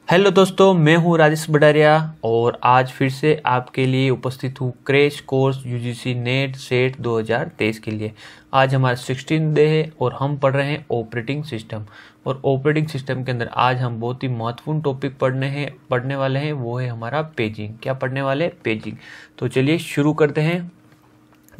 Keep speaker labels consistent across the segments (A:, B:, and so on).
A: Hello दोस्तों, मैं हूं राजेश बडारिया और आज फिर से आपके लिए उपस्थित हूं crash course UGC net set 2023 के लिए। आज हमारा 16 डे है और हम पढ़ रहे हैं ऑपरेटिंग सिस्टम। और ऑपरेटिंग सिस्टम के अंदर आज हम बहुत ही महत्वपूर्ण टॉपिक पढ़ने वाले हैं, वो है हमारा पेजिंग। क्या पढ़ने वाले? पेजिंग। तो चलिए शुरू करते हैं।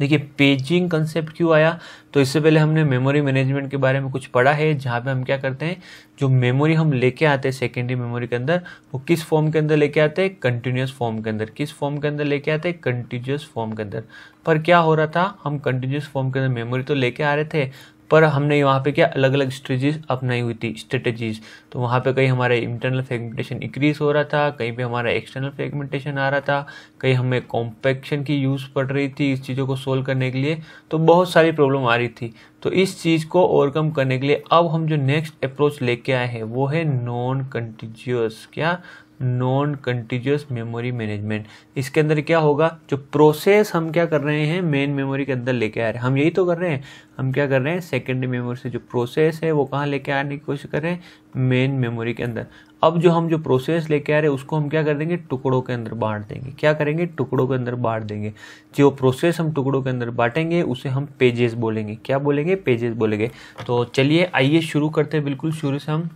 A: देखिए, पेजिंग कंसेप्ट क्यों आया? तो इससे पहले हमने मेमोरी मैनेजमेंट के बारे में कुछ पढ़ा है, जहाँ पे हम क्या करते हैं, जो मेमोरी हम लेके आते हैं सेकेंडरी मेमोरी के अंदर, वो किस फॉर्म के अंदर लेके आते हैं? कंटिन्यूस फॉर्म के अंदर। किस फॉर्म के अंदर लेके आते हैं? कंटिन्यूस फॉर्म के अंदर। पर क्या हो रहा था, हम कंटिन्यूस फॉर्म के अंदर मेमोरी तो लेके आ रहे थे, पर हमने वहाँ पे क्या अलग अलग स्ट्रेटजीज अपनाई हुई थी, स्ट्रेटजीज। तो वहाँ पे कहीं हमारे इंटरनल फ्रेगमेंटेशन इंक्रीज हो रहा था, कहीं पे हमारा एक्सटर्नल फ्रेगमेंटेशन आ रहा था, कहीं हमें कॉम्पैक्शन की यूज़ पड़ रही थी इस चीज़ों को सोल्व करने के लिए। तो बहुत सारी प्रॉब्लम आ रही थी। तो इस चीज़ को ओवरकम करने के लिए अब हम जो नेक्स्ट अप्रोच लेके आए हैं वो है नॉन कंटिन्यूअस। क्या? Non continuous memory management. इसके अंदर क्या होगा, जो प्रोसेस हम क्या कर रहे हैं मेन मेमोरी के अंदर लेके आ रहे हैं, हम यही तो कर रहे हैं। हम क्या कर रहे हैं, सेकेंडरी मेमोरी से जो प्रोसेस है वो कहाँ लेके आने की कोशिश कर रहे हैं? मेन मेमोरी के अंदर। अब जो प्रोसेस लेके आ रहे हैं उसको हम क्या कर देंगे? टुकड़ों के अंदर बांट देंगे। क्या करेंगे? टुकड़ों के अंदर बांट देंगे। जो प्रोसेस हम टुकड़ों के अंदर बांटेंगे उसे हम पेजेस बोलेंगे। क्या बोलेंगे? पेजेस बोलेंगे। तो चलिए आइए शुरू करते हैं। बिल्कुल शुरू से हम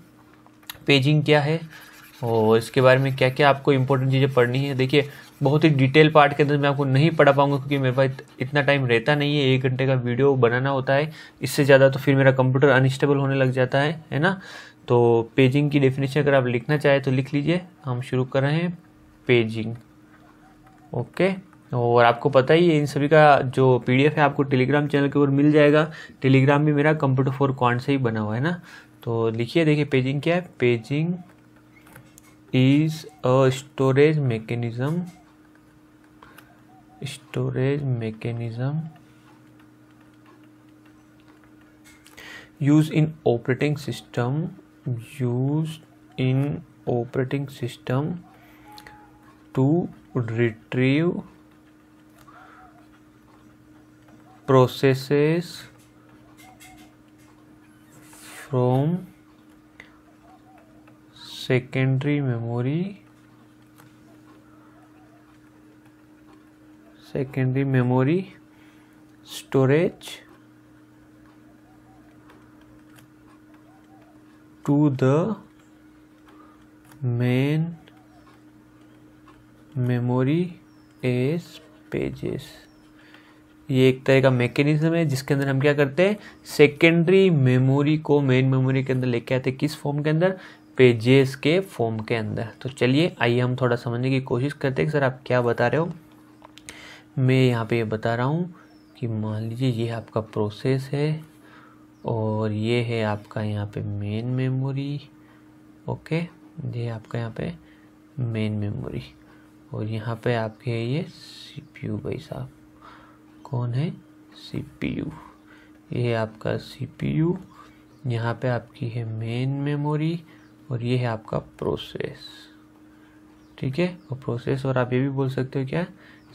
A: पेजिंग क्या है और इसके बारे में क्या क्या आपको इंपॉर्टेंट चीज़ें पढ़नी है। देखिए, बहुत ही डिटेल पार्ट के अंदर मैं आपको नहीं पढ़ा पाऊंगा क्योंकि मेरे पास इतना टाइम रहता नहीं है। 1 घंटे का वीडियो बनाना होता है, इससे ज़्यादा तो फिर मेरा कंप्यूटर अनस्टेबल होने लग जाता है ना। तो पेजिंग की डेफिनेशन अगर आप लिखना चाहें तो लिख लीजिए। हम शुरू कर रहे हैं पेजिंग। ओके। और आपको पता ही है, इन सभी का जो पीडीएफ है आपको टेलीग्राम चैनल के ऊपर मिल जाएगा। टेलीग्राम भी मेरा कंप्यूटर फॉर क्वांट से ही बना हुआ है ना। तो लिखिए, देखिए पेजिंग क्या है। Paging is a storage mechanism used in operating system to retrieve processes from secondary memory storage to the main memory as pages। ये एक तरह का मैकेनिज्म है जिसके अंदर हम क्या करते हैं, सेकेंडरी मेमोरी को मेन मेमोरी के अंदर लेके आते हैं। किस फॉर्म के अंदर? पेजेस के फॉर्म के अंदर। तो चलिए आइए हम थोड़ा समझने की कोशिश करते हैं कि सर आप क्या बता रहे हो। मैं यहाँ पे ये बता रहा हूँ कि मान लीजिए ये आपका प्रोसेस है और ये है आपका यहाँ पे मेन मेमोरी। ओके, ये आपका यहाँ पे मेन मेमोरी और यहाँ पे आपके है ये सीपीयू। भाई साहब कौन है? सीपीयू। ये है आपका सीपीयू, यहाँ पे आपकी है मेन मेमोरी और ये है आपका प्रोसेस। ठीक है, और प्रोसेस, और आप ये भी बोल सकते हो क्या,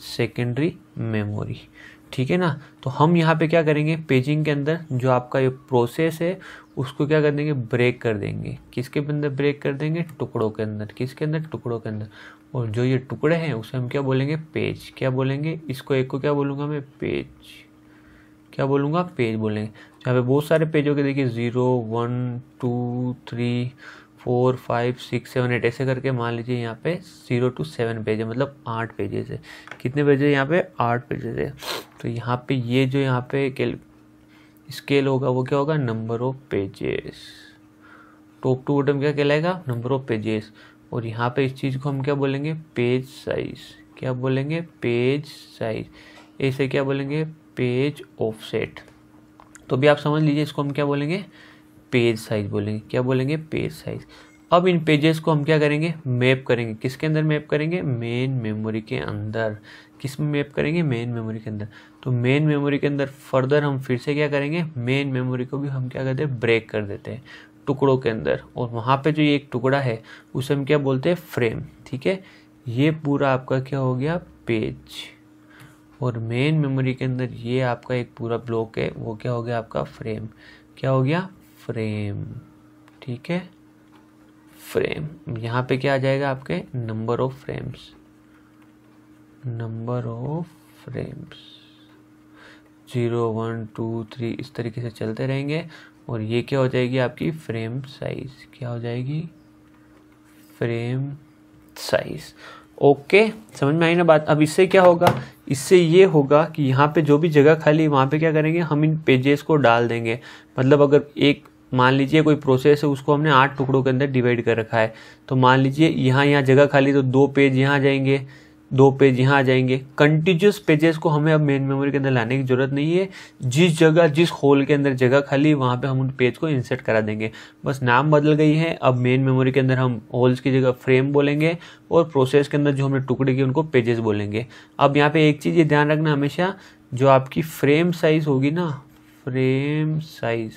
A: सेकेंडरी मेमोरी। ठीक है ना। तो हम यहाँ पे क्या करेंगे, पेजिंग के अंदर जो आपका ये प्रोसेस है उसको क्या कर देंगे, ब्रेक कर देंगे। किसके अंदर ब्रेक कर देंगे? टुकड़ों के अंदर। किसके अंदर? टुकड़ों के अंदर। और जो ये टुकड़े हैं उसे हम क्या बोलेंगे? पेज। क्या बोलेंगे? इसको एक को क्या बोलूँगा मैं? पेज। क्या बोलूँगा? पेज बोलेंगे। यहाँ पे बहुत सारे पेज हो गए, देखिए 0 1 2 3 4 5 6 7 8 ऐसे करके मान लीजिए यहाँ पे 0 to 7 पेज है, मतलब 8 पेजेस है। कितने पेज है यहाँ पे? 8 पेजेस है। तो यहाँ पे ये जो यहाँ पे स्केल होगा वो क्या होगा? Number of pages. Top to bottom क्या कहलाएगा? Number of pages. और यहाँ पे इस चीज़ को हम क्या बोलेंगे? Page size. क्या बोलेंगे? Page size. ऐसे क्या बोलेंगे? Page offset. तो भी आप समझ लीजिए, इसको हम क्या बोलेंगे? पेज साइज बोलेंगे। क्या बोलेंगे? Page size. अब इन पेजेस को हम क्या करेंगे? मैप करेंगे। किसके अंदर मैप करेंगे? मेन मेमोरी के अंदर। किस में मैप करेंगे? मेन मेमोरी के अंदर। तो मेन मेमोरी के अंदर फर्दर हम फिर से क्या करेंगे, मेन मेमोरी को भी हम क्या करते हैं? ब्रेक कर देते हैं टुकड़ों के अंदर। और वहाँ पे जो ये एक टुकड़ा है उसे हम क्या बोलते हैं? फ्रेम। ठीक है, ये पूरा आपका क्या हो गया? पेज। और मेन मेमोरी के अंदर ये आपका एक पूरा ब्लॉक है, वो क्या हो गया? आपका फ्रेम। क्या हो गया? फ्रेम। ठीक है, फ्रेम। यहाँ पे क्या आ जाएगा आपके number of frames, number of frames 0 1 2 3 इस तरीके से चलते रहेंगे। और ये क्या हो जाएगी आपकी फ्रेम साइज, क्या हो जाएगी फ्रेम साइज। ओके, समझ में आई ना बात। अब इससे क्या होगा, इससे ये होगा कि यहाँ पे जो भी जगह खाली वहाँ पे क्या करेंगे, हम इन पेजेस को डाल देंगे। मतलब अगर एक मान लीजिए कोई प्रोसेस है, उसको हमने 8 टुकड़ों के अंदर डिवाइड कर रखा है, तो मान लीजिए यहाँ जगह खाली, तो 2 पेज यहाँ जाएंगे, 2 पेज यहाँ आ जाएंगे। कंटिन्यूस पेजेस को हमें अब मेन मेमोरी के अंदर लाने की जरूरत नहीं है। जिस जगह, जिस होल के अंदर जगह खाली, वहाँ पे हम उन पेज को इंसर्ट करा देंगे। बस नाम बदल गई है, अब मेन मेमोरी के अंदर हम होल्स की जगह फ्रेम बोलेंगे और प्रोसेस के अंदर जो हमने टुकड़े किए उनको पेजेस बोलेंगे। अब यहाँ पे एक चीज़ ये ध्यान रखना हमेशा, जो आपकी फ्रेम साइज होगी ना, फ्रेम साइज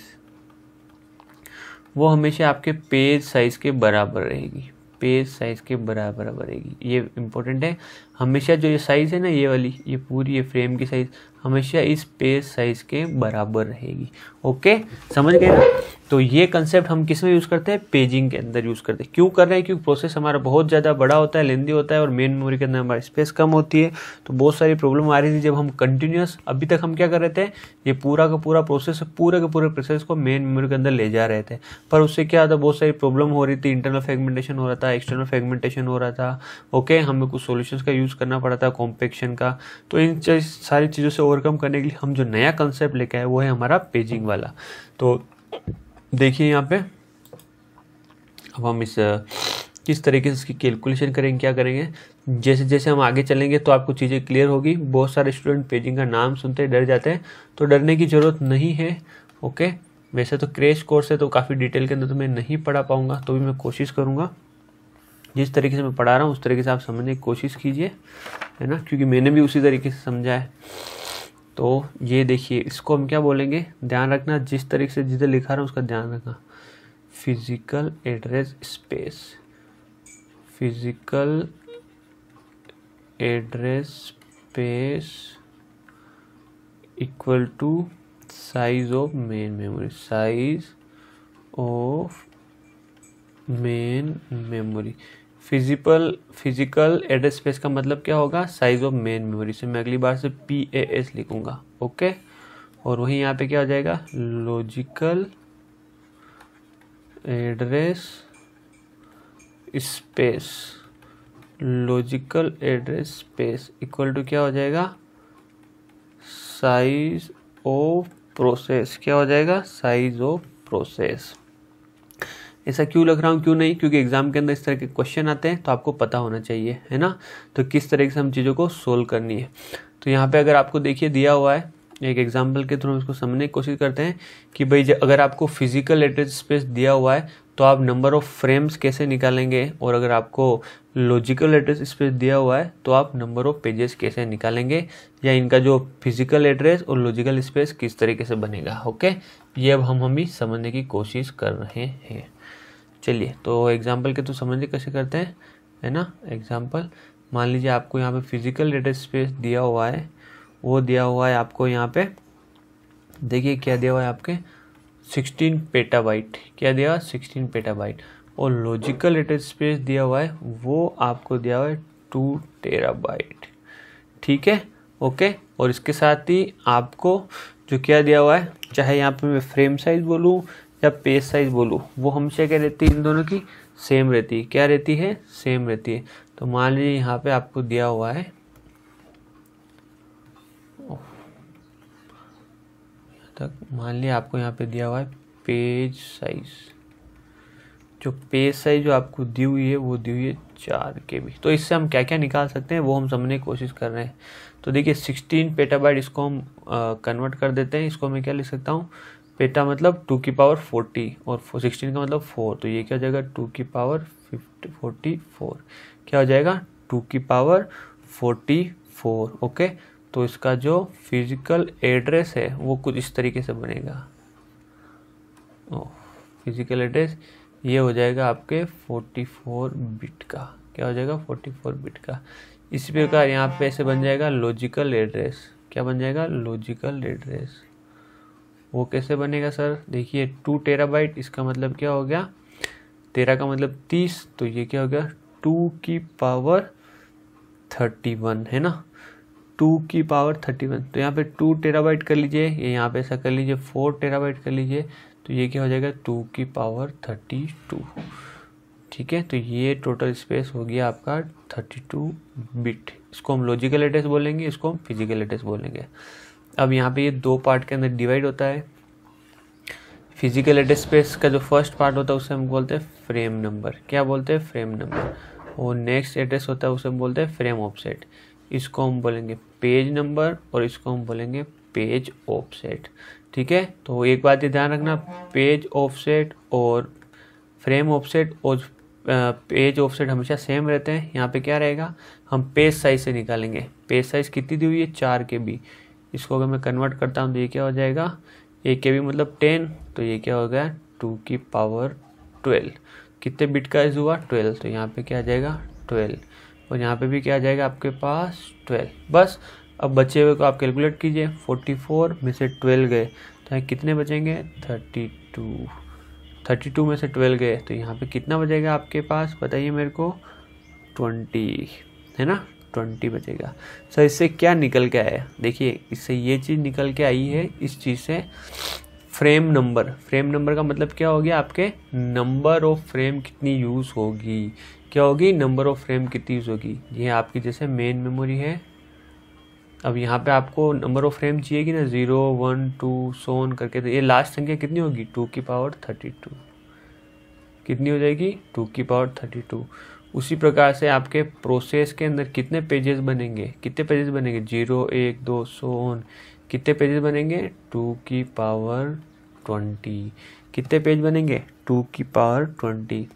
A: वो हमेशा आपके पेज साइज के बराबर रहेगी, पेज साइज के बराबर रहेगी। ये इंपॉर्टेंट है, हमेशा जो ये साइज है ना, ये वाली, ये पूरी ये फ्रेम की साइज हमेशा इस पेज साइज के बराबर रहेगी। ओके, समझ गए ना। तो ये कंसेप्ट हम किस में यूज़ करते हैं, पेजिंग के अंदर यूज़ करते हैं। क्यों कर रहे हैं, क्योंकि प्रोसेस हमारा बहुत ज़्यादा बड़ा होता है, लेंदी होता है, और मेन मेमोरी के अंदर हमारी स्पेस कम होती है। तो बहुत सारी प्रॉब्लम आ रही थी जब हम कंटिन्यूस, अभी तक हम क्या कर रहे थे, ये पूरा का पूरा प्रोसेस, पूरे के पूरे प्रोसेस को मेन मेमोरी के अंदर ले जा रहे थे। पर उससे क्या था, बहुत सारी प्रॉब्लम हो रही थी, इंटरनल फ्रेगमेंटेशन हो रहा था, एक्सटर्नल फ्रेगमेंटेशन हो रहा था। ओके, हमें कुछ सॉल्यूशंस का यूज़ करना पड़ा था, कॉम्पैक्शन का। तो इन सारी चीज़ों से ओवरकम करने के लिए हम जो नया कंसेप्ट लेके आए वो है हमारा पेजिंग वाला। तो देखिए यहाँ पे अब हम इस किस तरीके से इसकी कैलकुलेशन करेंगे, क्या करेंगे। जैसे जैसे हम आगे चलेंगे तो आपको चीज़ें क्लियर होगी। बहुत सारे स्टूडेंट पेजिंग का नाम सुनते डर जाते हैं, तो डरने की ज़रूरत नहीं है। ओके, वैसे तो क्रैश कोर्स है तो काफ़ी डिटेल के अंदर तो मैं नहीं पढ़ा पाऊँगा, तो भी मैं कोशिश करूँगा जिस तरीके से मैं पढ़ा रहा हूँ उस तरीके से आप समझने की कोशिश कीजिए, है ना, क्योंकि मैंने भी उसी तरीके से समझा है। तो ये देखिए, इसको हम क्या बोलेंगे, ध्यान रखना, जिस तरीके से जिधर लिखा रहा हूँ उसका ध्यान रखना। Physical address space, physical address space equal to size of main memory, size of main memory. Physical address space का मतलब क्या होगा, साइज ऑफ मेन मेमोरी। से मैं अगली बार से PAS लिखूंगा। ओके, और वहीं यहाँ पे क्या हो जाएगा, logical address space, logical address space equal to क्या हो जाएगा, साइज ऑफ प्रोसेस। क्या हो जाएगा, साइज ऑफ प्रोसेस। ऐसा क्यों लग रहा हूँ, क्यों नहीं, क्योंकि एग्जाम के अंदर इस तरह के क्वेश्चन आते हैं तो आपको पता होना चाहिए, है ना। तो किस तरीके से हम चीज़ों को सोल्व करनी है। तो यहाँ पे अगर आपको देखिए दिया हुआ है, एक एग्जाम्पल के थ्रू हम इसको समझने की कोशिश करते हैं कि भाई अगर आपको फिजिकल एड्रेस स्पेस दिया हुआ है तो आप नंबर ऑफ फ्रेम्स कैसे निकालेंगे, और अगर आपको लॉजिकल एड्रेस स्पेस दिया हुआ है तो आप नंबर ऑफ पेजेस कैसे निकालेंगे, या इनका जो फिजिकल एड्रेस और लॉजिकल स्पेस किस तरीके से बनेगा। ओके, ये अब हम भी समझने की कोशिश कर रहे हैं। चलिए, तो एग्जाम्पल के तो समझिए कैसे करते हैं, है ना। एग्जाम्पल, मान लीजिए आपको यहाँ पे फिजिकल एड्रेस स्पेस दिया हुआ है, वो दिया हुआ है आपको यहाँ पे, देखिए क्या दिया हुआ है आपके 16 पेटाबाइट। क्या दिया हुआ, 16 पेटाबाइट। और लॉजिकल एड्रेस स्पेस दिया हुआ है वो आपको दिया हुआ है 2 टेराबाइट। ठीक है, ओके। और इसके साथ ही आपको जो क्या दिया हुआ है, चाहे यहाँ पे मैं फ्रेम साइज बोलूँ या पेज साइज बोलूँ, वो हमेशा क्या रहती है, इन दोनों की सेम रहती है। क्या रहती है, सेम रहती है। तो मान लीजिए यहाँ पे आपको दिया हुआ है, तक मान लिया आपको यहाँ पे दिया हुआ है पेज साइज। जो पेज साइज जो आपको दी हुई है वो दी हुई है 4 KB। तो इससे हम क्या क्या निकाल सकते हैं वो हम समझने की कोशिश कर रहे हैं। तो देखिए 16 पेटाबाइट, इसको हम कन्वर्ट कर देते हैं। इसको मैं क्या लिख सकता हूँ, पेटा मतलब 2 की पावर 40 और 16 का मतलब 4। तो ये क्या हो जाएगा, 2 की पावर 44। क्या हो जाएगा, 2 की पावर 44। ओके, तो इसका जो फिजिकल एड्रेस है वो कुछ इस तरीके से बनेगा। फिजिकल एड्रेस ये हो जाएगा आपके 44 बिट का। क्या हो जाएगा, 44 बिट का। इसी प्रकार यहाँ पे ऐसे बन जाएगा लॉजिकल एड्रेस। क्या बन जाएगा, लॉजिकल एड्रेस। वो कैसे बनेगा सर, देखिए 2 टेराबाइट, इसका मतलब क्या हो गया 13 का मतलब 30, तो ये क्या हो गया 2 की पावर 31 है ना, 2 की पावर 31। तो यहाँ पे 2 टेराबाइट कर लीजिए, ये यहाँ पे ऐसा कर लीजिए 4 टेराबाइट कर लीजिए, तो ये क्या हो जाएगा 2 की पावर 32। ठीक है, तो ये टोटल स्पेस हो गया आपका 32 बिट। इसको हम लॉजिकल एड्रेस बोलेंगे, इसको हम फिजिकल एड्रेस बोलेंगे। अब यहाँ पे ये 2 पार्ट के अंदर डिवाइड होता है। फिजिकल एड्रेस स्पेस का जो फर्स्ट पार्ट होता है उसे हम बोलते हैं फ्रेम नंबर। क्या बोलते हैं? Frame number. और नेक्स्ट एड्रेस होता है उसे हम बोलते हैं फ्रेम ऑफसेट। इसको हम बोलेंगे पेज नंबर और इसको हम बोलेंगे पेज ऑफसेट। ठीक है, तो एक बात ये ध्यान रखना, पेज ऑफसेट और फ्रेम ऑफसेट और पेज ऑफसेट हमेशा सेम रहते हैं। यहाँ पे क्या रहेगा, हम पेज साइज से निकालेंगे। पेज साइज कितनी दी हुई है? 4 KB। इसको अगर मैं कन्वर्ट करता हूँ तो ये क्या हो जाएगा, 1 KB मतलब 10, तो ये क्या हो गया 2 की पावर 12। कितने बिट का यूज हुआ? 12, तो यहाँ पे क्या आ जाएगा 12, और यहाँ पे भी क्या आ जाएगा आपके पास 12। बस अब बचे हुए को आप कैलकुलेट कीजिए, 44 में से 12 गए तो यहाँ कितने बचेंगे 32 में से 12 गए तो यहाँ पे कितना बचेगा आपके पास, बताइए मेरे को, 20 है ना, 20 बचेगा। सर इससे क्या निकल के आया? देखिए इससे ये चीज़ निकल के आई है, इस चीज़ से फ्रेम नंबर। फ्रेम नंबर का मतलब क्या हो गया, आपके नंबर ऑफ फ्रेम कितनी यूज़ होगी। क्या होगी? नंबर ऑफ फ्रेम कितनी यूज़ होगी। ये आपकी जैसे मेन मेमोरी है, अब यहाँ पे आपको नंबर ऑफ फ्रेम चाहिए कि ना, 0 1 2 सो ऑन करके, तो ये लास्ट संख्या कितनी होगी 2 की पावर 32। कितनी हो जाएगी 2 की पावर 32। उसी प्रकार से आपके प्रोसेस के अंदर कितने पेजेस बनेंगे, कितने पेजेस बनेंगे 0 1 2 सो ऑन, कितने पेजेस बनेंगे 2 की पावर 20। कितने पेज बनेंगे 2 की पावर 20।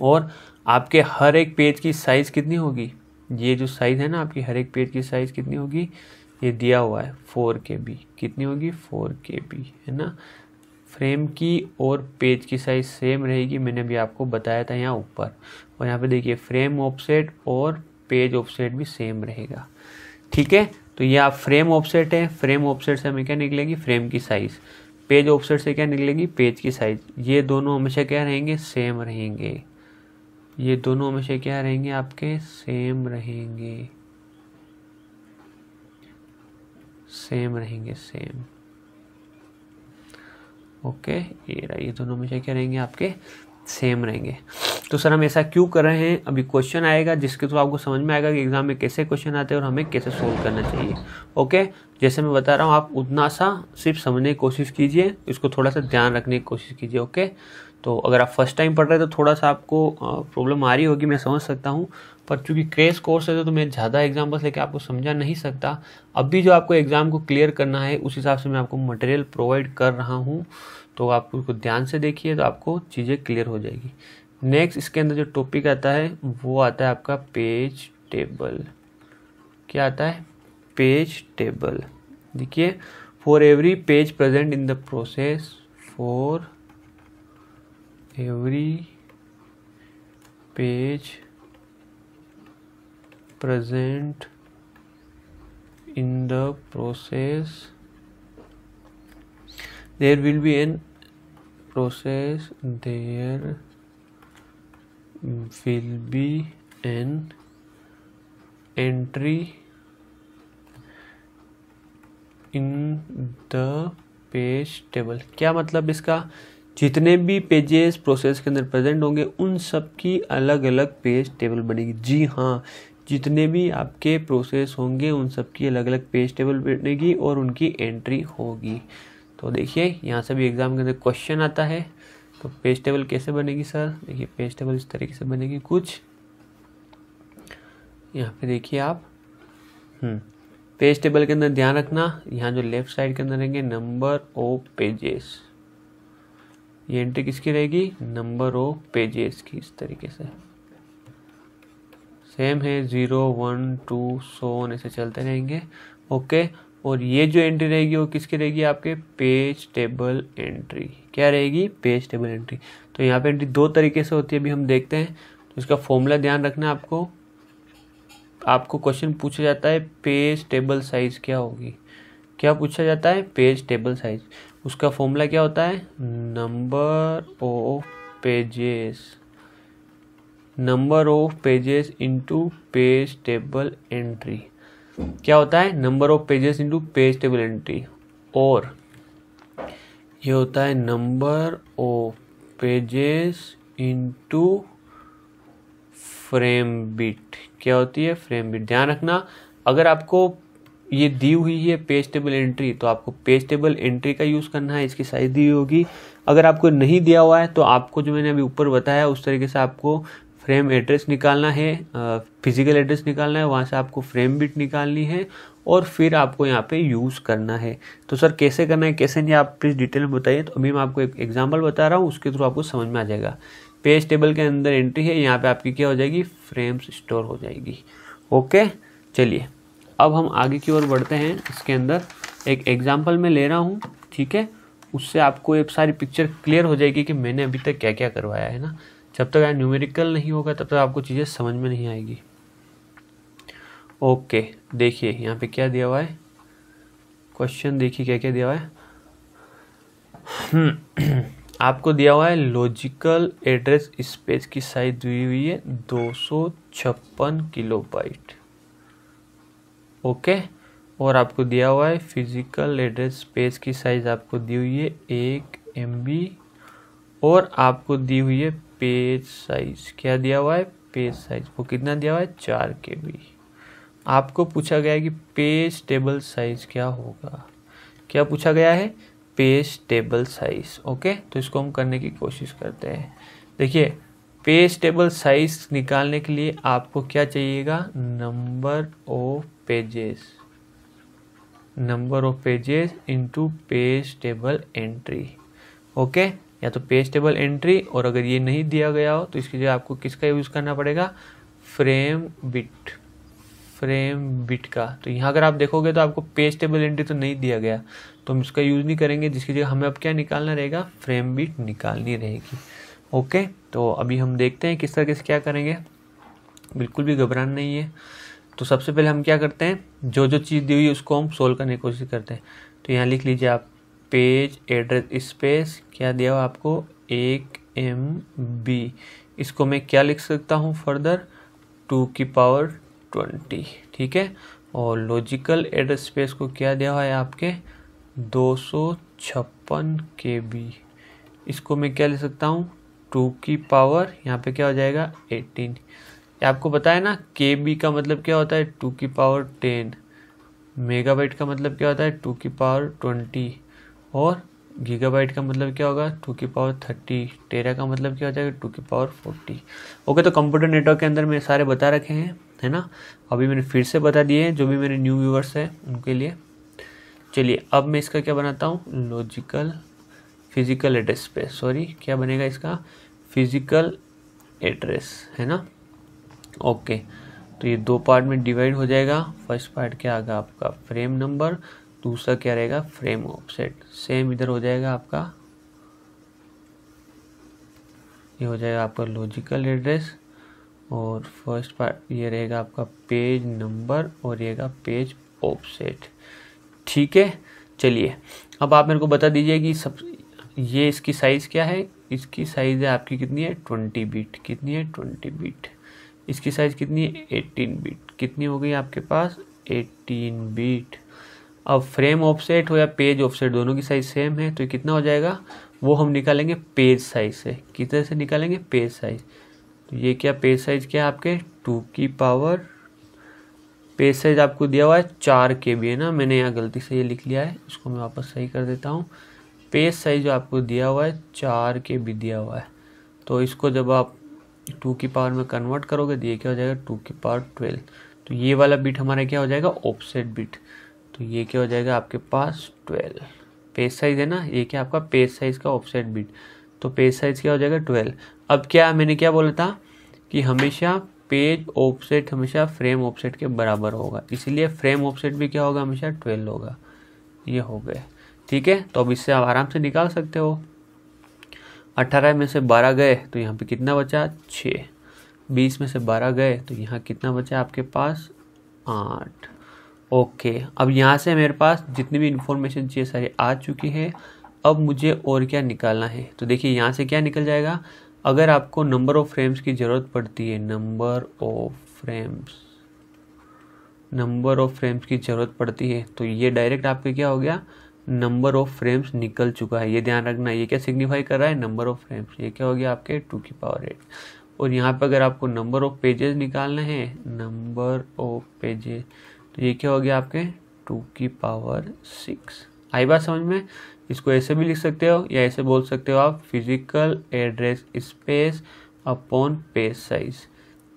A: और आपके हर एक पेज की साइज कितनी होगी, ये जो साइज है ना आपकी हर एक पेज की साइज कितनी होगी, ये दिया हुआ है 4 KB। कितनी होगी 4 KB, है ना। फ्रेम की और पेज की साइज सेम रहेगी, मैंने भी आपको बताया था यहाँ ऊपर। और यहाँ पे देखिए फ्रेम ऑफसेट और पेज ऑफसेट भी सेम रहेगा। ठीक है, तो ये आप फ्रेम ऑफसेट है, फ्रेम ऑफसेट से हमें क्या निकलेगी, फ्रेम की साइज। पेज ऑफसेट से क्या निकलेगी, पेज की साइज। ये दोनों हमेशा क्या रहेंगे, सेम रहेंगे। ये दोनों हमेशा क्या रहेंगे आपके, सेम रहेंगे, सेम रहेंगे, सेम। ओके, ये दोनों हमेशा क्या रहेंगे आपके, सेम रहेंगे। तो सर हम ऐसा क्यों कर रहे हैं, अभी क्वेश्चन आएगा जिसके तो आपको समझ में आएगा कि एग्जाम में कैसे क्वेश्चन आते हैं और हमें कैसे सोल्व करना चाहिए। ओके, जैसे मैं बता रहा हूँ आप उतना सा सिर्फ समझने की कोशिश कीजिए, इसको थोड़ा सा ध्यान रखने की कोशिश कीजिए। ओके, तो अगर आप फर्स्ट टाइम पढ़ रहे हैं तो थोड़ा सा आपको प्रॉब्लम आ रही होगी, मैं समझ सकता हूँ, पर चूंकि क्रैश कोर्स है तो मैं ज़्यादा एग्जाम्पल्स लेके आपको समझा नहीं सकता। अब भी जो आपको एग्जाम को क्लियर करना है उस हिसाब से मैं आपको मटेरियल प्रोवाइड कर रहा हूँ, तो आप उसको ध्यान से देखिए तो आपको चीज़ें क्लियर हो जाएगी। नेक्स्ट इसके अंदर जो टॉपिक आता है वो आता है आपका पेज टेबल। क्या आता है, पेज टेबल। देखिए, for every page present in the process, for every page present in the process there will be an process, there will be an entry in the page table। क्या मतलब इसका, जितने भी pages process के अंदर present होंगे उन सब की अलग अलग पेज टेबल बनेगी। जी हाँ, जितने भी आपके प्रोसेस होंगे उन सब की अलग अलग पेज टेबल बनेगी और उनकी एंट्री होगी। तो देखिए यहाँ से भी एग्जाम के अंदर क्वेश्चन आता है, तो पेज टेबल कैसे बनेगी सर, देखिए पेज टेबल इस तरीके से बनेगी कुछ। यहाँ पे देखिए आप पेज टेबल के अंदर ध्यान रखना, यहाँ जो लेफ्ट साइड के अंदर रहेंगे नंबर ऑफ पेजेस, ये एंट्री किसकी रहेगी, नंबर ऑफ पेजेस की। इस तरीके से सेम है, 0 1 2 सो ऑन ऐसे चलते रहेंगे। ओके, और ये जो एंट्री रहेगी वो किसकी रहेगी, आपके पेज टेबल एंट्री। क्या रहेगी, पेज टेबल एंट्री। तो यहाँ पे एंट्री 2 तरीके से होती है, अभी हम देखते हैं। तो इसका फॉर्मूला ध्यान रखना है आपको क्वेश्चन पूछा जाता है पेज टेबल साइज क्या होगी। क्या पूछा जाता है, पेज टेबल साइज। उसका फॉर्मूला क्या होता है, number of pages, number of pages into page table entry. क्या होता है? Number of pages into page table entry. और ये होता है number of pages into frame bit. क्या होती है? Frame bit. ध्यान रखना, अगर आपको ये दी हुई है पेज टेबल एंट्री तो आपको पेज टेबल एंट्री का यूज़ करना है, इसकी साइज दी होगी। अगर आपको नहीं दिया हुआ है तो आपको जो मैंने अभी ऊपर बताया उस तरीके से आपको फ्रेम एड्रेस निकालना है, फिजिकल एड्रेस निकालना है, वहाँ से आपको फ्रेम बिट निकालनी है और फिर आपको यहाँ पे यूज़ करना है। तो सर कैसे करना है कैसे नहीं, आप प्लीज़ डिटेल में बताइए। तो अभी मैं आपको एक एग्जाम्पल बता रहा हूँ, उसके थ्रू आपको समझ में आ जाएगा। पेज टेबल के अंदर एंट्री है, यहाँ पे आपकी क्या हो जाएगी? फ्रेम्स स्टोर हो जाएगी। ओके, चलिए अब हम आगे की ओर बढ़ते हैं। इसके अंदर एक एग्जाम्पल मैं ले रहा हूँ, ठीक है, उससे आपको एक सारी पिक्चर क्लियर हो जाएगी कि मैंने अभी तक क्या क्या करवाया है ना। जब तक न्यूमेरिकल नहीं होगा तब तक आपको चीज़ें समझ में नहीं आएगी। ओके, देखिए यहाँ पे क्या दिया हुआ है, क्वेश्चन देखिए क्या क्या दिया हुआ है। आपको दिया हुआ है लॉजिकल एड्रेस स्पेस की साइज दी हुई है 256 किलोबाइट। ओके, और आपको दिया हुआ है फिजिकल एड्रेस स्पेस की साइज आपको दी हुई है 1 MB और आपको दी हुई है पेज साइज। क्या दिया हुआ है? Page size. वो कितना दिया हुआ है? 4 KB। आपको पूछा गया है कि पेज टेबल साइज क्या होगा। क्या पूछा गया है? Page table size. ओके, तो इसको हम करने की कोशिश करते हैं। देखिए, पेज टेबल साइज निकालने के लिए आपको क्या चाहिएगा? Number of pages, number of pages into page table entry. Okay, या तो पेज टेबल एंट्री, और अगर ये नहीं दिया गया हो तो इसकी जगह आपको किसका यूज़ करना पड़ेगा? फ्रेम बिट, फ्रेम बिट का। तो यहाँ अगर आप देखोगे तो आपको पेज टेबल एंट्री तो नहीं दिया गया, तो हम इसका यूज़ नहीं करेंगे, जिसकी जगह हमें अब क्या निकालना रहेगा? फ्रेम बिट निकालनी रहेगी। ओके, तो अभी हम देखते हैं किस तरीके से क्या करेंगे। बिल्कुल भी घबराना नहीं है। तो सबसे पहले हम क्या करते हैं, जो जो चीज़ दी हुई है उसको हम सोल्व करने की कोशिश करते हैं। तो यहाँ लिख लीजिए आप, पेज एड्रेस स्पेस क्या दिया हुआ आपको? 1 MB। इसको मैं क्या लिख सकता हूँ फर्दर? 2⁻20, ठीक है। और लॉजिकल एड्रेस स्पेस को क्या दिया हुआ है आपके? 256 KB। इसको मैं क्या लिख सकता हूँ? 2 की पावर, यहाँ पे क्या हो जाएगा? 18। आपको पता है ना, KB का मतलब क्या होता है? 2 की पावर 10। मेगाबाइट का मतलब क्या होता है? 2 की पावर 20। और गीगाबाइट का मतलब क्या होगा? 2 की पावर 30। टेरा का मतलब क्या हो जाएगा? 2 की पावर 40। ओके, तो कंप्यूटर नेटवर्क के अंदर मैंने सारे बता रखे हैं, है ना। अभी मैंने फिर से बता दिए हैं जो भी मेरे न्यू व्यूअर्स हैं उनके लिए। चलिए अब मैं इसका क्या बनाता हूँ? लॉजिकल फिजिकल एड्रेस पे, सॉरी क्या बनेगा इसका? फिजिकल एड्रेस, है ना। ओके, तो ये 2 पार्ट में डिवाइड हो जाएगा। फर्स्ट पार्ट क्या आएगा आपका? फ्रेम नंबर, दूसरा क्या रहेगा? Frame offset. सेम इधर हो जाएगा आपका, ये हो जाएगा आपका लॉजिकल एड्रेस, और फर्स्ट पार्ट ये रहेगा आपका पेज नंबर, और ये पेज ऑफसेट, ठीक है। चलिए अब आप मेरे को बता दीजिए कि सब ये इसकी साइज़ क्या है? इसकी साइज़ है आपकी कितनी है? 20 बिट। कितनी है? 20 बिट। इसकी साइज़ कितनी है? 18 बिट। कितनी हो गई आपके पास? 18 बिट। अब फ्रेम ऑफसेट हो या पेज ऑफसेट, दोनों की साइज़ सेम है, तो ये कितना हो जाएगा? वो हम निकालेंगे पेज साइज से। कितने से निकालेंगे? Page size. तो ये क्या पेज साइज क्या है आपके? 2 की पावर, पेज साइज आपको दिया हुआ है 4 KB है ना, मैंने यहाँ गलती से ये लिख लिया है, इसको मैं वापस सही कर देता हूँ। पेज साइज जो आपको दिया हुआ है 4 KB दिया हुआ है, तो इसको जब आप 2 की पावर में कन्वर्ट करोगे तो ये क्या हो जाएगा? 2 की पावर 12। तो ये वाला बिट हमारा क्या हो जाएगा? Offset bit. तो ये क्या हो जाएगा आपके पास? 12। पेज साइज है ना, ये क्या आपका पेज साइज का ऑफसेट बिट, तो पेज साइज क्या हो जाएगा? 12। अब क्या मैंने क्या बोला था कि हमेशा पेज ऑफसेट हमेशा फ्रेम ऑफसेट के बराबर होगा, इसीलिए फ्रेम ऑफसेट भी क्या होगा? हमेशा 12 होगा। ये हो गए, ठीक है। तो अब इससे आप आराम से निकाल सकते हो। 18 में से 12 गए तो यहाँ पे कितना बचा? 6। 20 में से 12 गए तो यहाँ कितना बचा आपके पास? 8। ओके, अब यहाँ से मेरे पास जितनी भी इंफॉर्मेशन चाहिए सारी आ चुकी है। अब मुझे और क्या निकालना है? तो देखिए यहाँ से क्या निकल जाएगा? अगर आपको नंबर ऑफ फ्रेम्स की ज़रूरत पड़ती है, नंबर ऑफ फ्रेम्स की ज़रूरत पड़ती है, तो ये डायरेक्ट आपके क्या हो गया, नंबर ऑफ फ्रेम्स निकल चुका है। ये ध्यान रखना, ये क्या सिग्निफाई कर रहा है, नंबर ऑफ फ्रेम्स। ये क्या हो गया आपके 2⁸। और यहाँ पे अगर आपको नंबर ऑफ पेजेस निकालना है, नंबर ऑफ पेजेस, तो ये क्या हो गया आपके 2⁶। आई बात समझ में? इसको ऐसे भी लिख सकते हो या ऐसे बोल सकते हो आप, physical address space upon page size.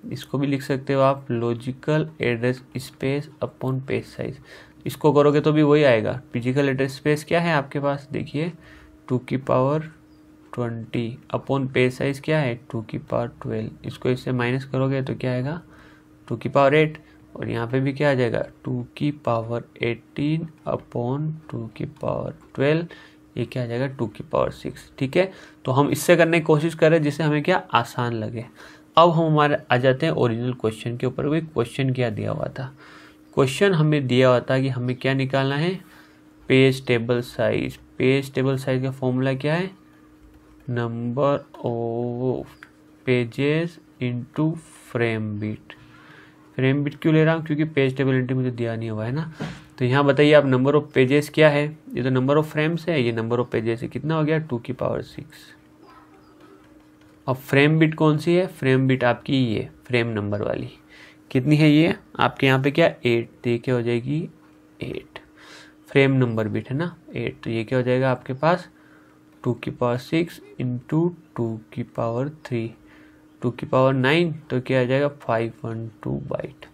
A: इसको भी लिख सकते हो आप, logical address space upon page size. इसको करोगे तो भी वही आएगा। फिजिकल एड्रेस स्पेस क्या है आपके पास, देखिए 2⁻20 अपॉन पेज साइज क्या है 2⁻12। इसको इससे माइनस करोगे तो क्या आएगा 2⁸। और यहाँ पे भी क्या आ जाएगा 2⁻18 अपॉन 2⁻12। ये क्या आ जाएगा 2⁶। ठीक है, तो हम इससे करने की कोशिश करें जिससे हमें क्या आसान लगे। अब हम हमारे आ जाते हैं ओरिजिनल क्वेश्चन के ऊपर। कोई क्वेश्चन क्या दिया हुआ था, क्वेश्चन हमें दिया हुआ था कि हमें क्या निकालना है, page table size. Page table size का फॉर्मूला क्या है, number of pages into frame bit. Frame bit क्यों ले रहा हूँ, क्योंकि पेज टेबल एंट्री मुझे दिया नहीं हुआ है ना। तो यहाँ बताइए आप, नंबर ऑफ पेजेस क्या है, ये तो नंबर ऑफ फ्रेम्स है, ये नंबर ऑफ पेजेस है, कितना हो गया 2⁶। अब फ्रेम बिट कौन सी है, फ्रेम बिट आपकी ये फ्रेम नंबर वाली कितनी है, ये आपके यहाँ पे क्या 8, तो ये क्या हो जाएगी 8। फ्रेम नंबर बिट है ना 8, तो ये क्या हो जाएगा आपके पास 2⁶ इंटू 2⁻3, 2⁹, तो क्या आ जाएगा 512 बाइट।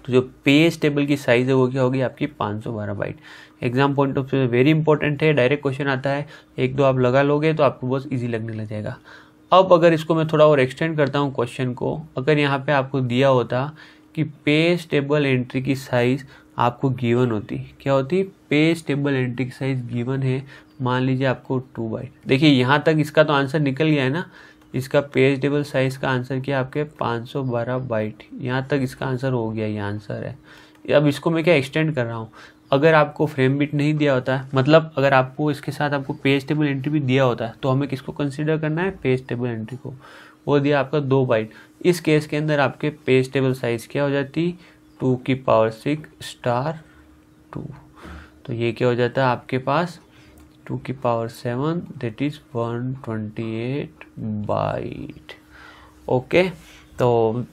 A: तो जो पेज टेबल की साइज है वो क्या होगी आपकी 512 byte. Exam point of view very important है, डायरेक्ट क्वेश्चन आता है, एक दो आप लगा लोगे तो आपको बहुत इजी लगने लग जाएगा। अब अगर इसको मैं थोड़ा और एक्सटेंड करता हूँ क्वेश्चन को, अगर यहाँ पे आपको दिया होता कि पेज टेबल एंट्री की साइज आपको गिवन होती, क्या होती, पेज टेबल एंट्री की साइज गिवन है, मान लीजिए आपको 2 बाइट। देखिए यहाँ तक इसका तो आंसर निकल गया है ना, इसका पेज टेबल साइज का आंसर क्या आपके 512 बाइट, यहाँ तक इसका आंसर हो गया, ये आंसर है। अब इसको मैं क्या एक्सटेंड कर रहा हूँ, अगर आपको फ्रेम बिट नहीं दिया होता है, मतलब अगर आपको इसके साथ आपको पेज टेबल एंट्री भी दिया होता है, तो हमें किसको कंसीडर करना है, पेज टेबल एंट्री को। वो दिया आपका 2 बाइट। इस केस के अंदर आपके पेज टेबल साइज क्या हो जाती 2⁶*2। तो ये क्या हो जाता है आपके पास 2⁷, दैट इज 128 बाइट। ओके, तो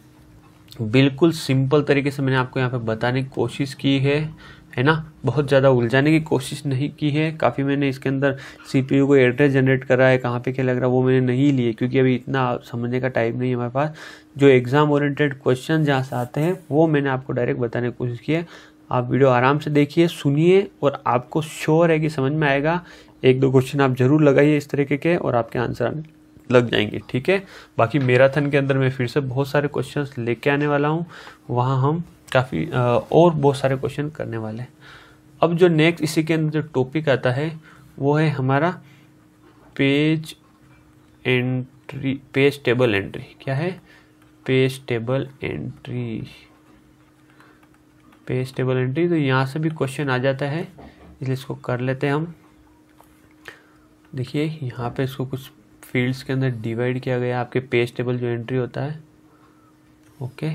A: बिल्कुल सिंपल तरीके से मैंने आपको यहाँ पे बताने की कोशिश की है ना, बहुत ज़्यादा उलझाने की कोशिश नहीं की है। काफ़ी मैंने इसके अंदर सीपीयू को एड्रेस जनरेट करा है, कहाँ पे क्या लग रहा है वो मैंने नहीं लिए, क्योंकि अभी इतना समझने का टाइम नहीं है हमारे पास। जो एग्ज़ाम ओरिएंटेड क्वेश्चन जहाँ से आते हैं वो मैंने आपको डायरेक्ट बताने की कोशिश की है। आप वीडियो आराम से देखिए, सुनिए, और आपको श्योर है कि समझ में आएगा। एक दो क्वेश्चन आप ज़रूर लगाइए इस तरीके के और आपके आंसर आने लग जाएंगे। ठीक है, बाकी मैराथन के अंदर मैं फिर से बहुत सारे क्वेश्चंस लेके आने वाला हूँ, वहाँ हम काफ़ी और बहुत सारे क्वेश्चन करने वाले हैं। अब जो नेक्स्ट इसी के अंदर जो टॉपिक आता है वो है हमारा पेज टेबल एंट्री। क्या है, पेज टेबल एंट्री। तो यहाँ से भी क्वेश्चन आ जाता है, इसलिए इसको कर लेते हैं हम। देखिए यहाँ पे इसको कुछ फील्ड्स के अंदर डिवाइड किया गया, आपके पेज टेबल जो एंट्री होता है। ओके,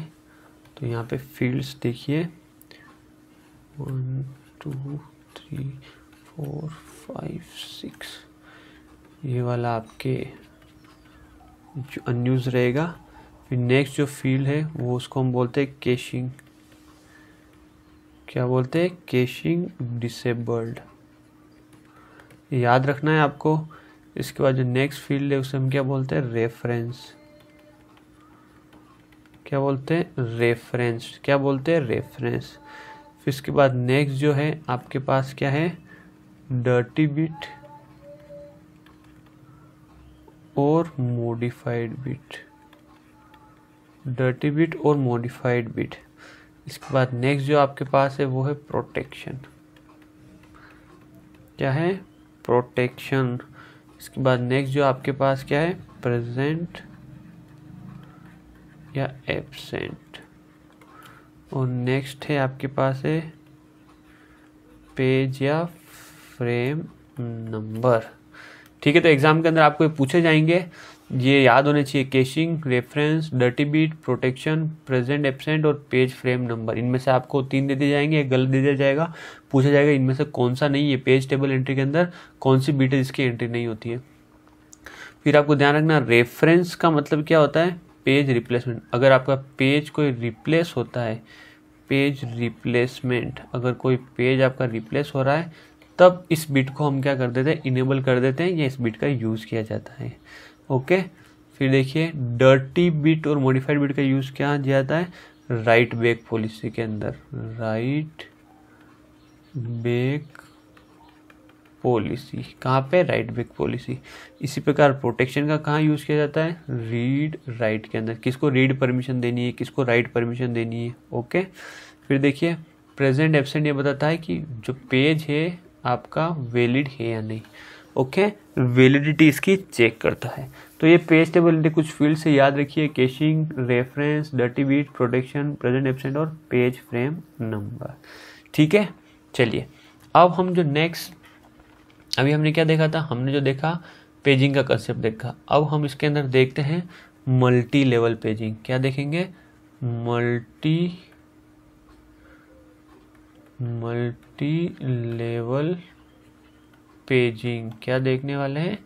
A: तो यहाँ पे फील्ड्स देखिए 1 2 3 4 5 6, ये वाला आपके जो अनयूज रहेगा। फिर नेक्स्ट जो फील्ड है वो उसको हम बोलते हैं कैशिंग। क्या बोलते हैं, कैशिंग डिसेबल्ड, याद रखना है आपको। इसके बाद जो नेक्स्ट फील्ड है उसे हम क्या बोलते हैं, रेफरेंस। क्या बोलते हैं, रेफरेंस। क्या बोलते हैं, रेफरेंस। फिर इसके बाद नेक्स्ट जो है आपके पास क्या है, डर्टी बिट और मॉडिफाइड बिट। डर्टी बिट और मॉडिफाइड बिट। इसके बाद नेक्स्ट जो आपके पास है वो है प्रोटेक्शन। क्या है, प्रोटेक्शन। इसके बाद नेक्स्ट जो आपके पास क्या है, प्रेजेंट या एब्सेंट। और नेक्स्ट है आपके पास है पेज या फ्रेम नंबर। ठीक है, तो एग्जाम के अंदर आपको ये पूछे जाएंगे, ये याद होने चाहिए, caching, reference, dirty bit, protection, present absent और पेज फ्रेम नंबर। इनमें से आपको 3 दे दिए जाएंगे, एक गलत दे दिया जाएगा, पूछा जाएगा इनमें से कौन सा नहीं है, पेज टेबल एंट्री के अंदर कौन सी बीट है जिसकी एंट्री नहीं होती है। फिर आपको ध्यान रखना, रेफरेंस का मतलब क्या होता है, पेज रिप्लेसमेंट। अगर आपका पेज कोई रिप्लेस होता है, पेज रिप्लेसमेंट, अगर कोई पेज आपका रिप्लेस हो रहा है तब इस बिट को हम क्या कर देते हैं, इनेबल कर देते हैं, या इस बिट का यूज़ किया जाता है। ओके, फिर देखिए डर्टी बिट और मॉडिफाइड बिट का यूज़ क्या जाता है, राइट बैक पॉलिसी के अंदर, राइट बैक पॉलिसी, कहाँ पे, राइट बैक पॉलिसी। इसी प्रकार प्रोटेक्शन का कहाँ यूज़ किया जाता है, रीड राइट के अंदर, किसको रीड परमिशन देनी है, किसको राइट परमिशन देनी है। ओके, फिर देखिए प्रेजेंट एब्सेंट ये बताता है कि जो पेज है आपका वैलिड है या नहीं। ओके, वैलिडिटी इसकी चेक करता है। तो ये पेज टेबल कुछ फील्ड से याद रखिए, caching, reference, dirty bit, protection, present absent और पेज फ्रेम नंबर। ठीक है, चलिए अब हम जो नेक्स्ट, अभी हमने क्या देखा था, हमने जो देखा पेजिंग का कंसेप्ट देखा। अब हम इसके अंदर देखते हैं मल्टी लेवल पेजिंग। क्या देखेंगे, मल्टी लेवल पेजिंग। क्या देखने वाले हैं,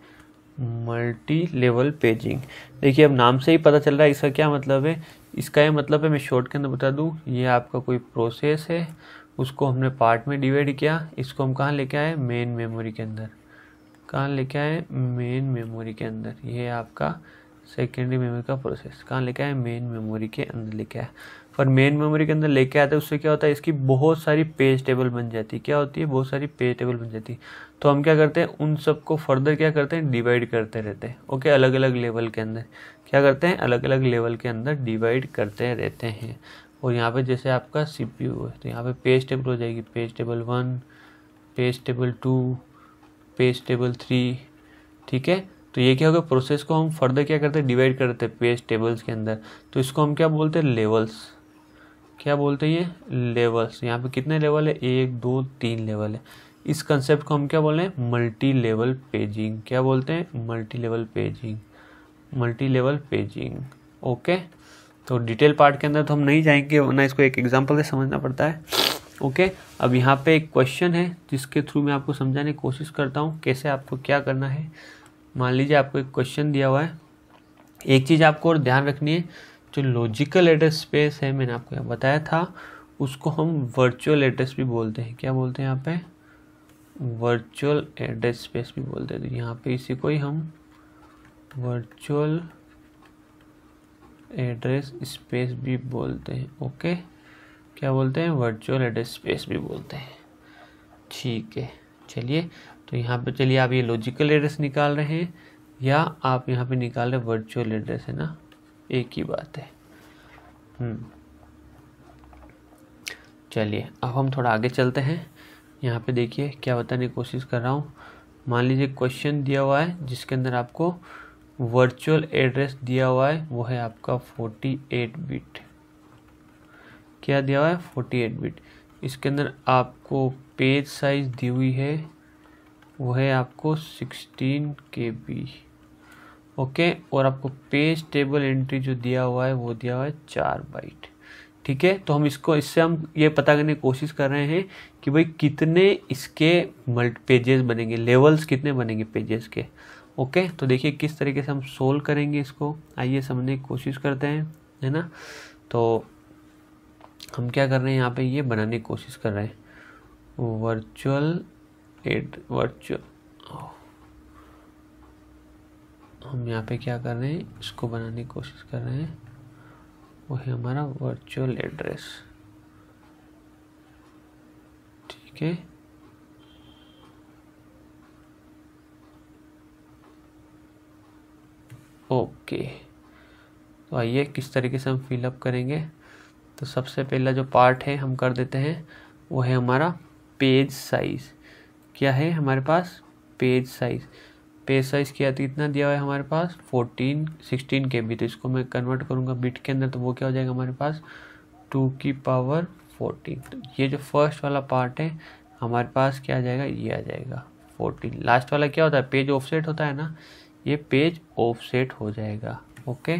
A: मल्टी लेवल पेजिंग। देखिए अब नाम से ही पता चल रहा है इसका क्या मतलब है। इसका ये मतलब है, मैं शॉर्ट के अंदर बता दूं, ये आपका कोई प्रोसेस है, उसको हमने पार्ट में डिवाइड किया, इसको हम कहाँ लेके आए, मेन मेमोरी के अंदर। कहाँ लेके आए, मेन मेमोरी के अंदर। ये आपका सेकेंडरी मेमोरी का प्रोसेस कहाँ लेके आए, मेन मेमोरी के अंदर लेके आए। पर मेन मेमोरी के अंदर लेके आते हैं, उससे क्या होता है, इसकी बहुत सारी पेज टेबल बन जाती है। क्या होती है, बहुत सारी पेज टेबल बन जाती है। तो हम क्या करते हैं, उन सबको फर्दर क्या करते हैं, डिवाइड करते रहते हैं। ओके, अलग अलग लेवल के अंदर क्या करते हैं, अलग अलग लेवल के अंदर डिवाइड करते रहते हैं। और यहाँ पे जैसे आपका CPU है, तो यहाँ पे पेज टेबल हो जाएगी, page table 1, page table 2, page table 3। ठीक है, तो ये क्या होगा, प्रोसेस को हम फर्दर क्या करते हैं, डिवाइड करते हैं पेज टेबल्स के अंदर। तो इसको हम क्या बोलते हैं, लेवल्स। क्या बोलते हैं, ये लेवल्स। यहाँ पे कितने लेवल है, 1 2 3 लेवल है। इस कंसेप्ट को हम क्या बोल रहे हैं, मल्टी लेवल पेजिंग। क्या बोलते हैं, multi level paging, multi level paging. Okay, तो डिटेल पार्ट के अंदर तो हम नहीं जाएंगे, वरना इसको एक एग्जांपल से समझना पड़ता है। ओके, अब यहाँ पे एक क्वेश्चन है जिसके थ्रू मैं आपको समझाने की कोशिश करता हूँ कैसे आपको क्या करना है। मान लीजिए आपको एक क्वेश्चन दिया हुआ है। एक चीज़ आपको और ध्यान रखनी है, जो लॉजिकल एड्रेस स्पेस है, मैंने आपको यहाँ बताया था, उसको हम वर्चुअल एड्रेस भी बोलते हैं। क्या बोलते हैं यहाँ पे, वर्चुअल एड्रेस स्पेस भी बोलते हैं। तो यहाँ पे इसी को ही हम वर्चुअल एड्रेस स्पेस भी बोलते हैं। ओके, क्या बोलते हैं, वर्चुअल एड्रेस स्पेस भी बोलते हैं। ठीक है, चलिए तो यहाँ पे चलिए आप ये लॉजिकल एड्रेस निकाल रहे हैं या आप यहाँ पे निकाल रहे वर्चुअल एड्रेस, है ना, एक ही बात है। चलिए अब हम थोड़ा आगे चलते हैं। यहाँ पे देखिए क्या बताने की कोशिश कर रहा हूँ। मान लीजिए क्वेश्चन दिया हुआ है जिसके अंदर आपको वर्चुअल एड्रेस दिया हुआ है, वो है आपका 48 बिट। क्या दिया हुआ है, 48 बिट। इसके अंदर आपको पेज साइज दी हुई है, वो है आपको 16 KB। ओके, और आपको पेज टेबल एंट्री जो दिया हुआ है वो दिया हुआ है 4 बाइट। ठीक है, तो हम इससे हम ये पता करने की कोशिश कर रहे हैं कि भाई कितने इसके पेजेस बनेंगे, लेवल्स कितने बनेंगे पेजेस के। ओके, तो देखिए किस तरीके से हम सोल्व करेंगे इसको, आइए समझने की कोशिश करते हैं, है ना। तो हम क्या कर रहे हैं, यहाँ पे ये बनाने की कोशिश कर रहे हैं हम यहाँ पे क्या कर रहे हैं, इसको बनाने की कोशिश कर रहे हैं, वो है हमारा वर्चुअल एड्रेस। ठीक है, ओके, तो आइए किस तरीके से हम फिलअप करेंगे। तो सबसे पहला जो पार्ट है हम कर देते हैं, वो है हमारा पेज साइज। क्या है हमारे पास, पेज साइज। पेज साइज क्या है, कितना दिया हुआ है हमारे पास, 16 KB। तो इसको मैं कन्वर्ट करूँगा बिट के अंदर, तो वो क्या हो जाएगा हमारे पास 2 की पावर 14। तो ये जो फर्स्ट वाला पार्ट है हमारे पास क्या आ जाएगा, ये आ जाएगा 14। लास्ट वाला क्या होता है, पेज ऑफसेट होता है ना, ये पेज ऑफसेट हो जाएगा। ओके,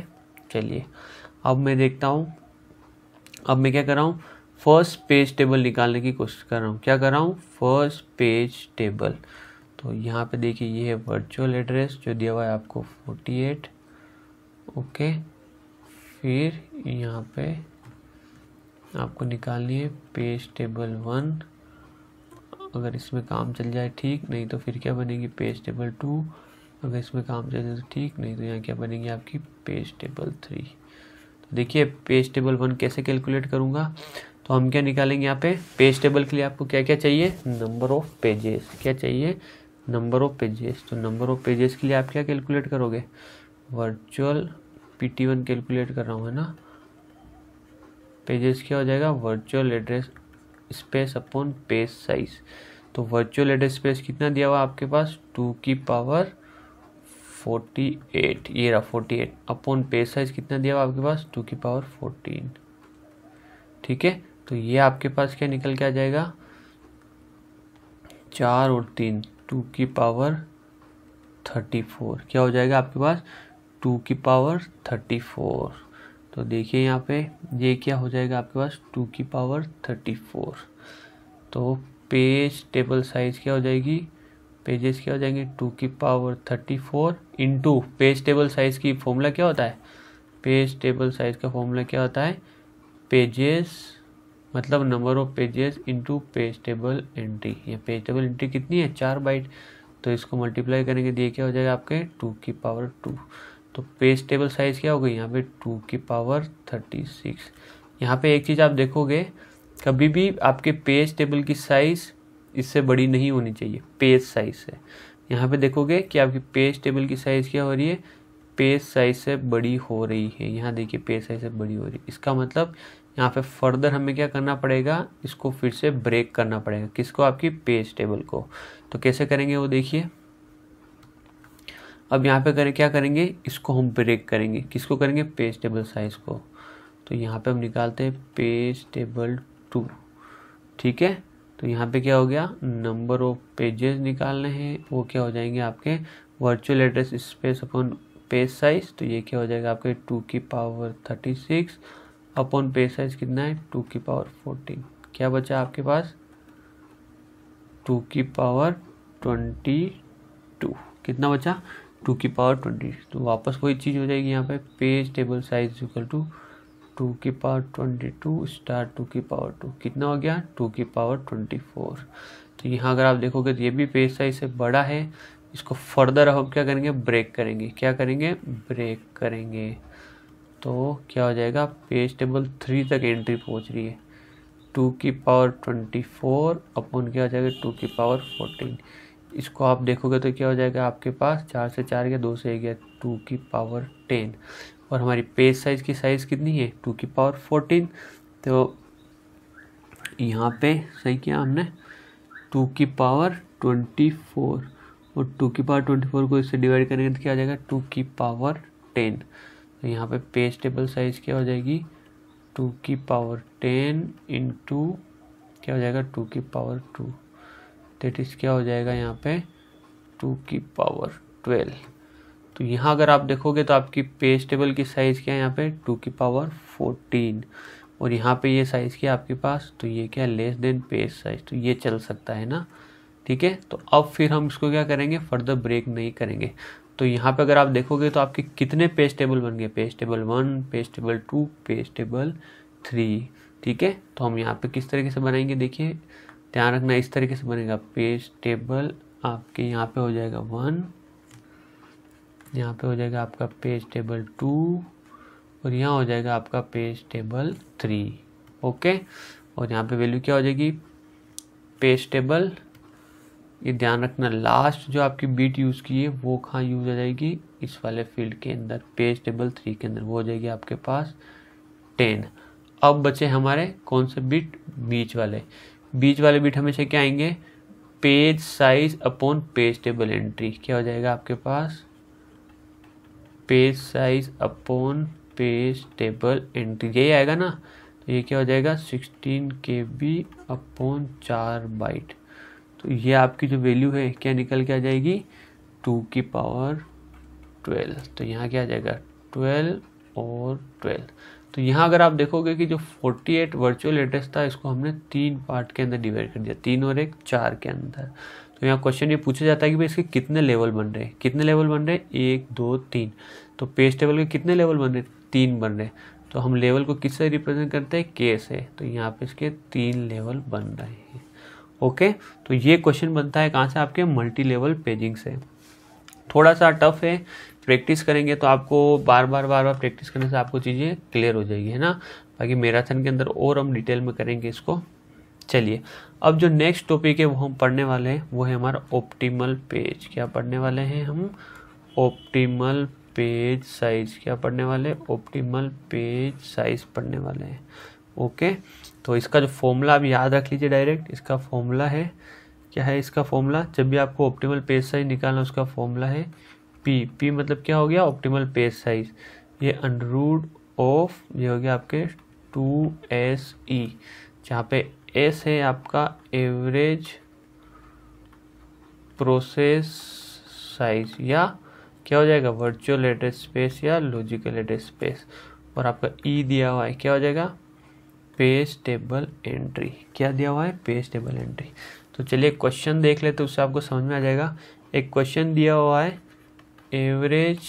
A: चलिए अब मैं देखता हूँ। अब मैं क्या कर रहा हूँ, फर्स्ट पेज टेबल निकालने की कोशिश कर रहा हूँ। क्या कर रहा हूँ, फर्स्ट पेज टेबल। तो यहाँ पे देखिए ये है वर्चुअल एड्रेस जो दिया हुआ है आपको 48। ओके, फिर यहाँ पे आपको निकालनी है पेज टेबल 1। अगर इसमें काम चल जाए ठीक, नहीं तो फिर क्या बनेगी पेज टेबल 2। अगर इसमें काम चल जाए तो ठीक, नहीं तो यहाँ क्या बनेगी आपकी पेज टेबल 3। तो देखिए पेज टेबल 1 कैसे कैलकुलेट करूँगा, तो हम क्या निकालेंगे यहाँ पे, पेज टेबल के लिए आपको क्या क्या चाहिए, नंबर ऑफ पेजेस। क्या चाहिए, नंबर ऑफ पेजेस। तो नंबर ऑफ पेजेस के लिए आप क्या कैलकुलेट करोगे, वर्चुअल PT1 कैलकुलेट कर रहा हूँ, है ना। पेजेस क्या हो जाएगा, virtual address space upon page size. तो वर्चुअल एड्रेस स्पेस कितना दिया हुआ आपके पास, 2 की पावर 48, ये रहा 48, अपॉन पेज साइज कितना दिया हुआ आपके पास, 2 की पावर 14। ठीक है, तो ये आपके पास क्या निकल के आ जाएगा, 4 और 3, 2 की पावर 34। क्या हो जाएगा आपके पास, 2 की पावर 34। तो देखिए यहाँ पे ये क्या हो जाएगा आपके पास, 2 की पावर 34। तो पेज टेबल साइज क्या हो जाएगी, पेजेस क्या हो जाएंगे, 2 की power 34 into page table size की फॉर्मूला क्या होता है, पेज टेबल साइज का फॉर्मूला क्या होता है, पेजेस मतलब number of pages into page table entry. ये पेज टेबल एंट्री कितनी है, 4 बाइट। तो इसको मल्टीप्लाई करेंगे तो ये क्या हो जाएगा आपके 2 की पावर 2। तो पेज टेबल साइज क्या हो गई यहाँ पे, 2 की पावर 36। यहाँ पे एक चीज़ आप देखोगे, कभी भी आपके पेज टेबल की साइज इससे बड़ी नहीं होनी चाहिए पेज साइज से। यहाँ पे देखोगे कि आपकी पेज टेबल की साइज क्या हो रही है, पेज साइज से बड़ी हो रही है। यहाँ देखिए पेज साइज से बड़ी हो रही है, इसका मतलब यहाँ पे फर्दर हमें क्या करना पड़ेगा, इसको फिर से ब्रेक करना पड़ेगा। किसको, आपकी पेज टेबल को। तो कैसे करेंगे वो देखिए। अब यहाँ पे क्या करेंगे, इसको हम ब्रेक करेंगे। किसको करेंगे, पेज टेबल साइज को। तो यहाँ पे हम निकालते हैं पेज टेबल 2। ठीक है, तो यहाँ पे क्या हो गया, नंबर ऑफ पेजेस निकालने हैं, वो क्या हो जाएंगे आपके virtual address space upon page size. तो ये क्या हो जाएगा आपके 2 की पावर 36 अपॉन पेज साइज कितना है, 2 की पावर 14। क्या बचा आपके पास, 2 की पावर 22। कितना बचा, 2 की पावर 20। तो वापस वही चीज़ हो जाएगी यहाँ पे, page table size equal to 2 की पावर 22 स्टार 2 की पावर 2। कितना हो गया, 2 की पावर 24। तो यहाँ अगर आप देखोगे तो ये भी पेज साइज से बड़ा है। इसको फर्दर हम क्या करेंगे, ब्रेक करेंगे। क्या करेंगे, ब्रेक करेंगे। तो क्या हो जाएगा, पेज टेबल 3 तक एंट्री पहुँच रही है, 2 की पावर 24 अपॉन क्या हो जाएगा 2 की पावर 14। इसको आप देखोगे तो क्या हो जाएगा आपके पास, 4 से 4 गया, 2 से 1 गया, 2 की पावर 10। और हमारी पेज साइज की साइज़ कितनी है, 2 की पावर 14। तो यहाँ पे सही किया हमने, 2 की पावर 24 और 2 की पावर 24 को इससे डिवाइड करेंगे तो क्या आ जाएगा, 2 की पावर 10। तो यहाँ पे पेज टेबल साइज क्या हो जाएगी, 2 की पावर 10 इंटू क्या हो जाएगा 2 की पावर 2। दैट इज क्या हो जाएगा यहाँ पे 2 की पावर 12। तो यहाँ अगर आप देखोगे तो आपकी पेज टेबल की साइज़ क्या है यहाँ पे 2 की पावर 14 और यहाँ पे ये साइज़ क्या है आपके पास, तो ये क्या लेस देन पेज साइज। तो ये चल सकता है ना, ठीक है। तो अब फिर हम इसको क्या करेंगे, फर्दर ब्रेक नहीं करेंगे। तो यहाँ पे अगर आप देखोगे तो आपके कितने पेज टेबल बन गए, page table 1, page table 2, page table 3, ठीक है। तो हम यहाँ पे किस तरीके से बनाएंगे, देखिए ध्यान रखना, इस तरीके से बनेगा पेज टेबल आपके यहाँ पे हो जाएगा 1, यहाँ पे हो जाएगा आपका पेज टेबल 2 और यहाँ हो जाएगा आपका पेज टेबल 3, ओके। और यहाँ पे वैल्यू क्या हो जाएगी, पेज टेबल, ये ध्यान रखना लास्ट जो आपकी बीट यूज़ की है वो कहाँ यूज़ हो जाएगी, इस वाले फील्ड के अंदर, पेज टेबल 3 के अंदर, वो हो जाएगी आपके पास 10। अब बचे हमारे कौन से बीट, बीच वाले बीट हमेशा क्या आएंगे, page size upon page table entry. क्या हो जाएगा आपके पास, page size upon page table entry, यही आएगा ना। तो ये क्या हो जाएगा 16 KB अपॉन 4 बाइट। तो ये आपकी जो वैल्यू है क्या निकल के आ जाएगी 2 की पावर 12, तो यहाँ क्या आ जाएगा 12 और 12। तो यहाँ अगर आप देखोगे कि जो 48 वर्चुअल एड्रेस था इसको हमने 3 पार्ट के अंदर डिवाइड कर दिया, 3 और 1 4 के अंदर। तो यहाँ क्वेश्चन ये पूछा जाता है कि भाई इसके कितने लेवल बन रहे हैं, कितने लेवल बन रहे हैं 1 2 3। तो पेज टेबल के कितने लेवल बन रहे हैं 3 बन रहे हैं। तो हम लेवल को किससे रिप्रेजेंट करते हैं के से, तो यहाँ पे इसके 3 लेवल बन रहे हैं। ओके, तो ये क्वेश्चन बनता है कहाँ से, आपके मल्टी लेवल पेजिंग से। थोड़ा सा टफ है, प्रैक्टिस करेंगे तो आपको बार बार प्रैक्टिस करने से आपको चीज़ें क्लियर हो जाएगी, है ना। बाकी मैराथन के अंदर और हम डिटेल में करेंगे इसको। चलिए अब जो नेक्स्ट टॉपिक है वो हम पढ़ने वाले हैं, वो है हमारा ऑप्टिमल पेज। क्या पढ़ने वाले हैं हम, ऑप्टिमल पेज साइज। क्या पढ़ने वाले, ऑप्टिमल पेज साइज पढ़ने वाले हैं। ओके, तो इसका जो फॉर्मूला आप याद रख लीजिए डायरेक्ट। इसका फॉर्मूला है, क्या है इसका फॉर्मूला, जब भी आपको ऑप्टिमल पेज साइज निकालना उसका फॉर्मूला है पी मतलब क्या हो गया, ऑप्टिमल पेज साइज। ये अंडर रूट ऑफ, ये हो गया आपके 2SE, जहाँ पे एस है आपका एवरेज प्रोसेस साइज, या क्या हो जाएगा वर्चुअल एड्रेस स्पेस या लॉजिकल एड्रेस स्पेस, और आपका ई दिया हुआ है क्या हो जाएगा पेज टेबल एंट्री। क्या दिया हुआ है, पेज टेबल एंट्री। तो चलिए क्वेश्चन देख लेते तो उससे आपको समझ में आ जाएगा। एक क्वेश्चन दिया हुआ है, average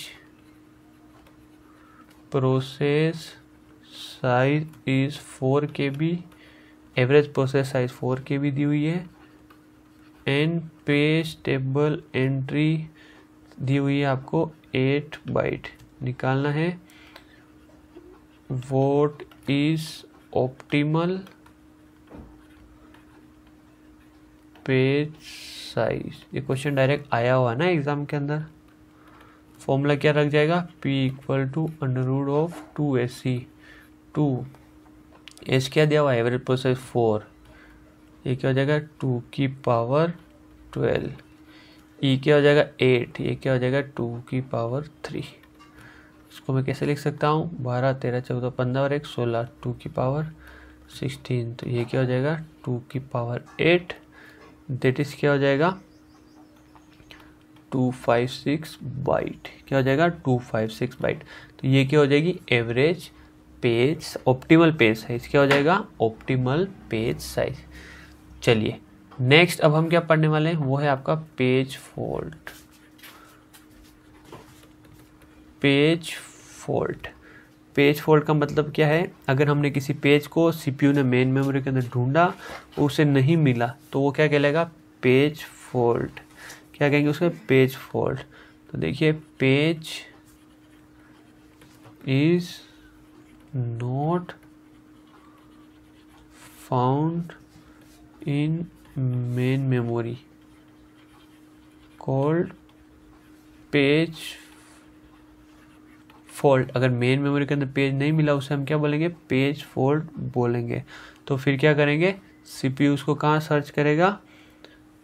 A: process size is 4 KB, average process size 4 KB दी हुई है, एंड पेज टेबल एंट्री दी हुई है आपको 8 बाइट। निकालना है what is optimal page size. ये क्वेश्चन डायरेक्ट आया हुआ है ना एग्जाम के अंदर। फॉर्मूला क्या रख जाएगा, P equal to under root of 2SE, 2 S क्या दिया हुआ है एवरेज प्रोसेस 4, ये क्या हो जाएगा 2 की पावर 12, ई क्या हो जाएगा 8, ये क्या हो जाएगा 2 की पावर 3। इसको मैं कैसे लिख सकता हूँ, 12 13 14 15 और 1 16, 2 की पावर 16। तो ये क्या हो जाएगा 2 की पावर 8, दैट इज क्या हो जाएगा 256 बाइट। क्या हो जाएगा 256 बाइट। तो ये क्या हो जाएगी average page, optimal page size. क्या हो जाएगा ऑप्टिमल पेज साइज। चलिए नेक्स्ट अब हम क्या पढ़ने वाले हैं, वो है आपका page fault. Page fault, page fault का मतलब क्या है, अगर हमने किसी पेज को सीपीयू ने मेन मेमोरी के अंदर ढूंढा, उसे नहीं मिला, तो वो क्या कहलाएगा पेज फॉल्ट। क्या कहेंगे उसका, पेज फॉल्ट। तो देखिए page is not found in main memory called page fault. अगर मेन मेमोरी के अंदर पेज नहीं मिला उसे हम क्या बोलेंगे, पेज फॉल्ट बोलेंगे। तो फिर क्या करेंगे, सीपीयू उसको कहाँ सर्च करेगा,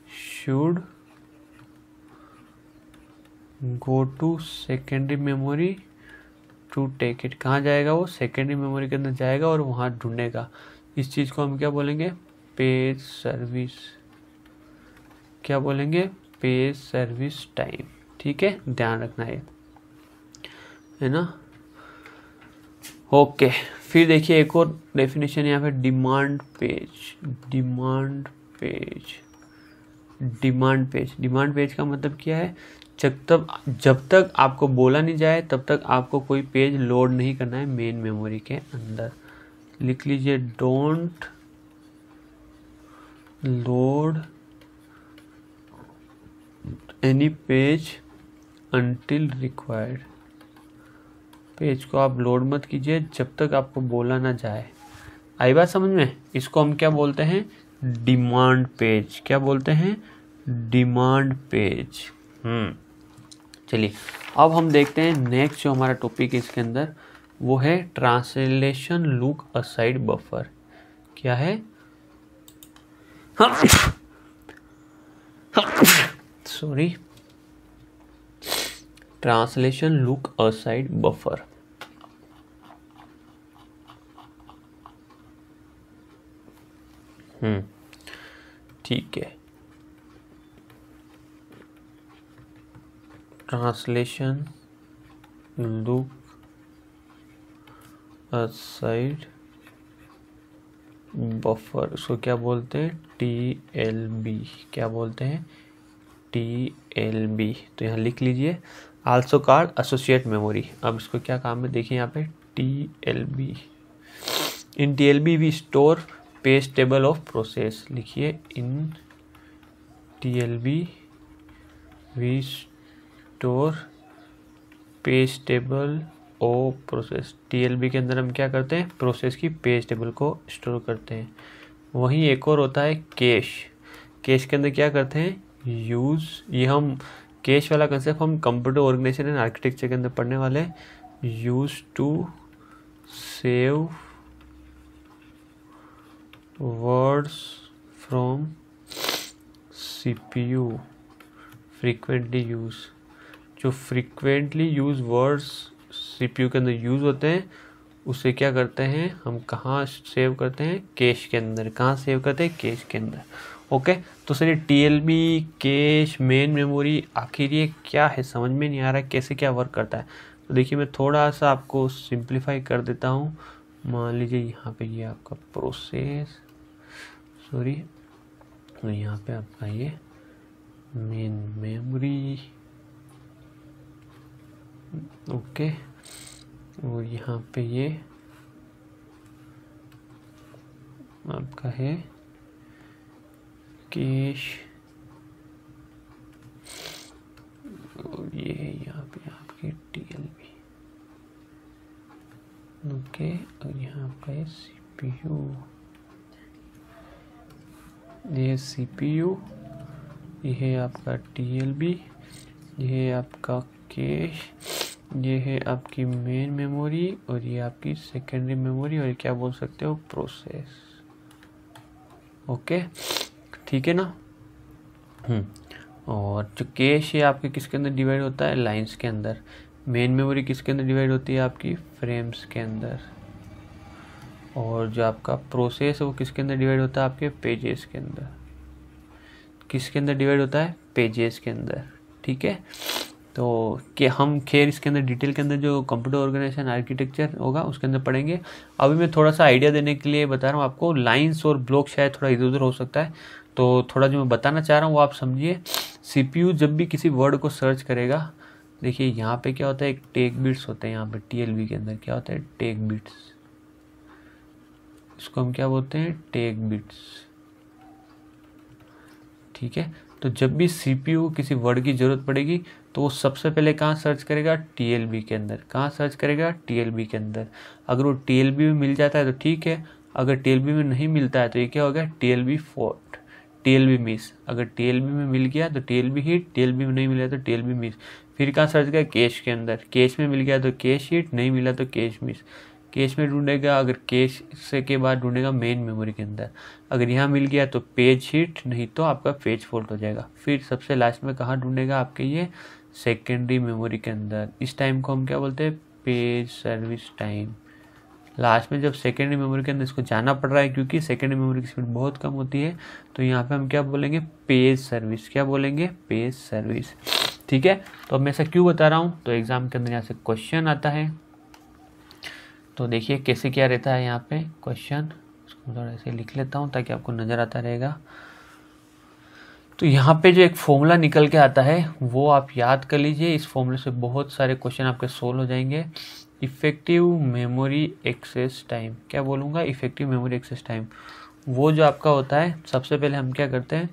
A: should go to secondary memory to take it. कहाँ जाएगा वो, सेकेंडरी मेमोरी के अंदर जाएगा और वहाँ ढूंढेगा। इस चीज़ को हम क्या बोलेंगे, पेज सर्विस। क्या बोलेंगे, पेज सर्विस टाइम। ठीक है, ध्यान रखना है ना। ओके, फिर देखिए एक और डेफिनेशन यहाँ पे, demand page. Demand page, demand page, demand page का मतलब क्या है, जब तक आपको बोला नहीं जाए तब तक आपको कोई पेज लोड नहीं करना है मेन मेमोरी के अंदर। लिख लीजिए, don't load any page until required. Page को आप लोड मत कीजिए जब तक आपको बोला ना जाए। आई बात समझ में। इसको हम क्या बोलते हैं, डिमांड पेज। क्या बोलते हैं, डिमांड पेज। चलिए अब हम देखते हैं नेक्स्ट जो हमारा टॉपिक है इसके अंदर, वो है ट्रांसलेशन लुक असाइड बफर। क्या है, sorry, translation look aside buffer. ठीक है, ट्रांसलेशन लुक असाइड बफर, उसको क्या बोलते हैं, TLB, क्या बोलते हैं, TLB। तो यहाँ लिख लीजिए, आल्सो कार्ड एसोसिएट मेमोरी। अब इसको क्या काम है देखिए यहाँ पे, TLB। In TLB we store page table of process, लिखिए in TLB we store page table of process. TLB के अंदर हम क्या करते हैं, प्रोसेस की पेज टेबल को स्टोर करते हैं। वहीं एक और होता है कैश। कैश के अंदर क्या करते हैं, यूज़, ये हम कैश वाला कंसेप्ट हम कंप्यूटर ऑर्गेनाइजेशन एंड आर्किटेक्चर के अंदर पढ़ने वाले हैं। Use to save words from CPU, frequently use, जो फ्रीक्वेंटली यूज वर्ड्स CPU के अंदर यूज़ होते हैं उसे क्या करते हैं हम, कहाँ सेव करते हैं, कैश के अंदर। कहाँ सेव करते हैं, कैश के अंदर। ओके, तो सर ये TLB, कैश, मेन मेमोरी, आखिर ये क्या है, समझ में नहीं आ रहा है कैसे क्या वर्क करता है। तो देखिए मैं थोड़ा सा आपको सिंप्लीफाई कर देता हूँ। मान लीजिए यहाँ पे ये आपका प्रोसेस, सॉरी, यहाँ पे आपका ये मेन मेमोरी, ओके, और यहाँ पे ये आपका है कैश, और ये है यहाँ पे आपके TLB, ओके, और यहाँ आपका है CPU, ये CPU, ये है आपका TLB, ये है आपका कैश, ये है आपकी मेन मेमोरी, और ये आपकी सेकेंडरी मेमोरी, और क्या बोल सकते हो, प्रोसेस। ओके, ठीक है ना। और जो कैश है आपके किसके अंदर डिवाइड होता है, लाइंस के अंदर। मेन मेमोरी किसके अंदर डिवाइड होती है, आपकी फ्रेम्स के अंदर। और जो आपका प्रोसेस है वो किसके अंदर डिवाइड होता है, आपके पेजेस के अंदर। किसके अंदर डिवाइड होता है, पेजेस के अंदर, ठीक है। तो कि हम खैर इसके अंदर डिटेल के अंदर जो कंप्यूटर ऑर्गेनाइजेशन आर्किटेक्चर होगा उसके अंदर पढ़ेंगे। अभी मैं थोड़ा सा आइडिया देने के लिए बता रहा हूँ आपको। लाइंस और ब्लॉक शायद थोड़ा इधर उधर हो सकता है, तो थोड़ा जो मैं बताना चाह रहा हूँ वो आप समझिए। CPU जब भी किसी वर्ड को सर्च करेगा, देखिए यहाँ पे क्या होता है, एक टेग बिट्स होते हैं। यहाँ पे TLB के अंदर क्या होता है, टेग बिट्स, इसको हम क्या बोलते हैं, टेग बिट्स, ठीक है। तो जब भी CPU किसी वर्ड की जरूरत पड़ेगी तो वो सबसे पहले कहाँ सर्च करेगा, TLB के अंदर। कहाँ सर्च करेगा, TLB के अंदर। अगर वो TLB में मिल जाता है तो ठीक है, अगर TLB में नहीं मिलता है तो ये क्या हो गया, TLB फॉल्ट, TLB मिस। अगर TLB में मिल गया तो TLB हिट, TLB में नहीं मिला तो TLB मिस। फिर कहाँ सर्च करेगा, कैश के अंदर। कैश में मिल गया तो कैश हिट, नहीं मिला तो कैश मिस। कैश में ढूंढेगा, अगर कैश से के बाद ढूंढेगा मेन मेमोरी के अंदर। अगर यहाँ मिल गया तो पेज हिट, नहीं तो आपका पेज फॉल्ट हो जाएगा। फिर सबसे लास्ट में कहाँ ढूंढेगा, आपके ये सेकेंडरी मेमोरी के अंदर। इस टाइम को हम क्या बोलते हैं, पेज सर्विस टाइम। लास्ट में जब सेकेंडरी मेमोरी के अंदर इसको जाना पड़ रहा है क्योंकि सेकेंडरी मेमोरी की स्पीड बहुत कम होती है, तो यहाँ पे हम क्या बोलेंगे, पेज सर्विस। क्या बोलेंगे, पेज सर्विस, ठीक है। तो अब मैं ऐसा क्यों बता रहा हूँ, तो एग्जाम के अंदर यहाँ से क्वेश्चन आता है। तो देखिए कैसे क्या रहता है यहाँ पे क्वेश्चन, उसको थोड़ा ऐसे लिख लेता हूँ ताकि आपको नज़र आता रहेगा। तो यहाँ पे जो एक फॉर्मूला निकल के आता है वो आप याद कर लीजिए। इस फॉर्मूले से बहुत सारे क्वेश्चन आपके सोल्व हो जाएंगे। इफेक्टिव मेमोरी एक्सेस टाइम, क्या बोलूँगा, इफेक्टिव मेमोरी एक्सेस टाइम। वो जो आपका होता है, सबसे पहले हम क्या करते हैं,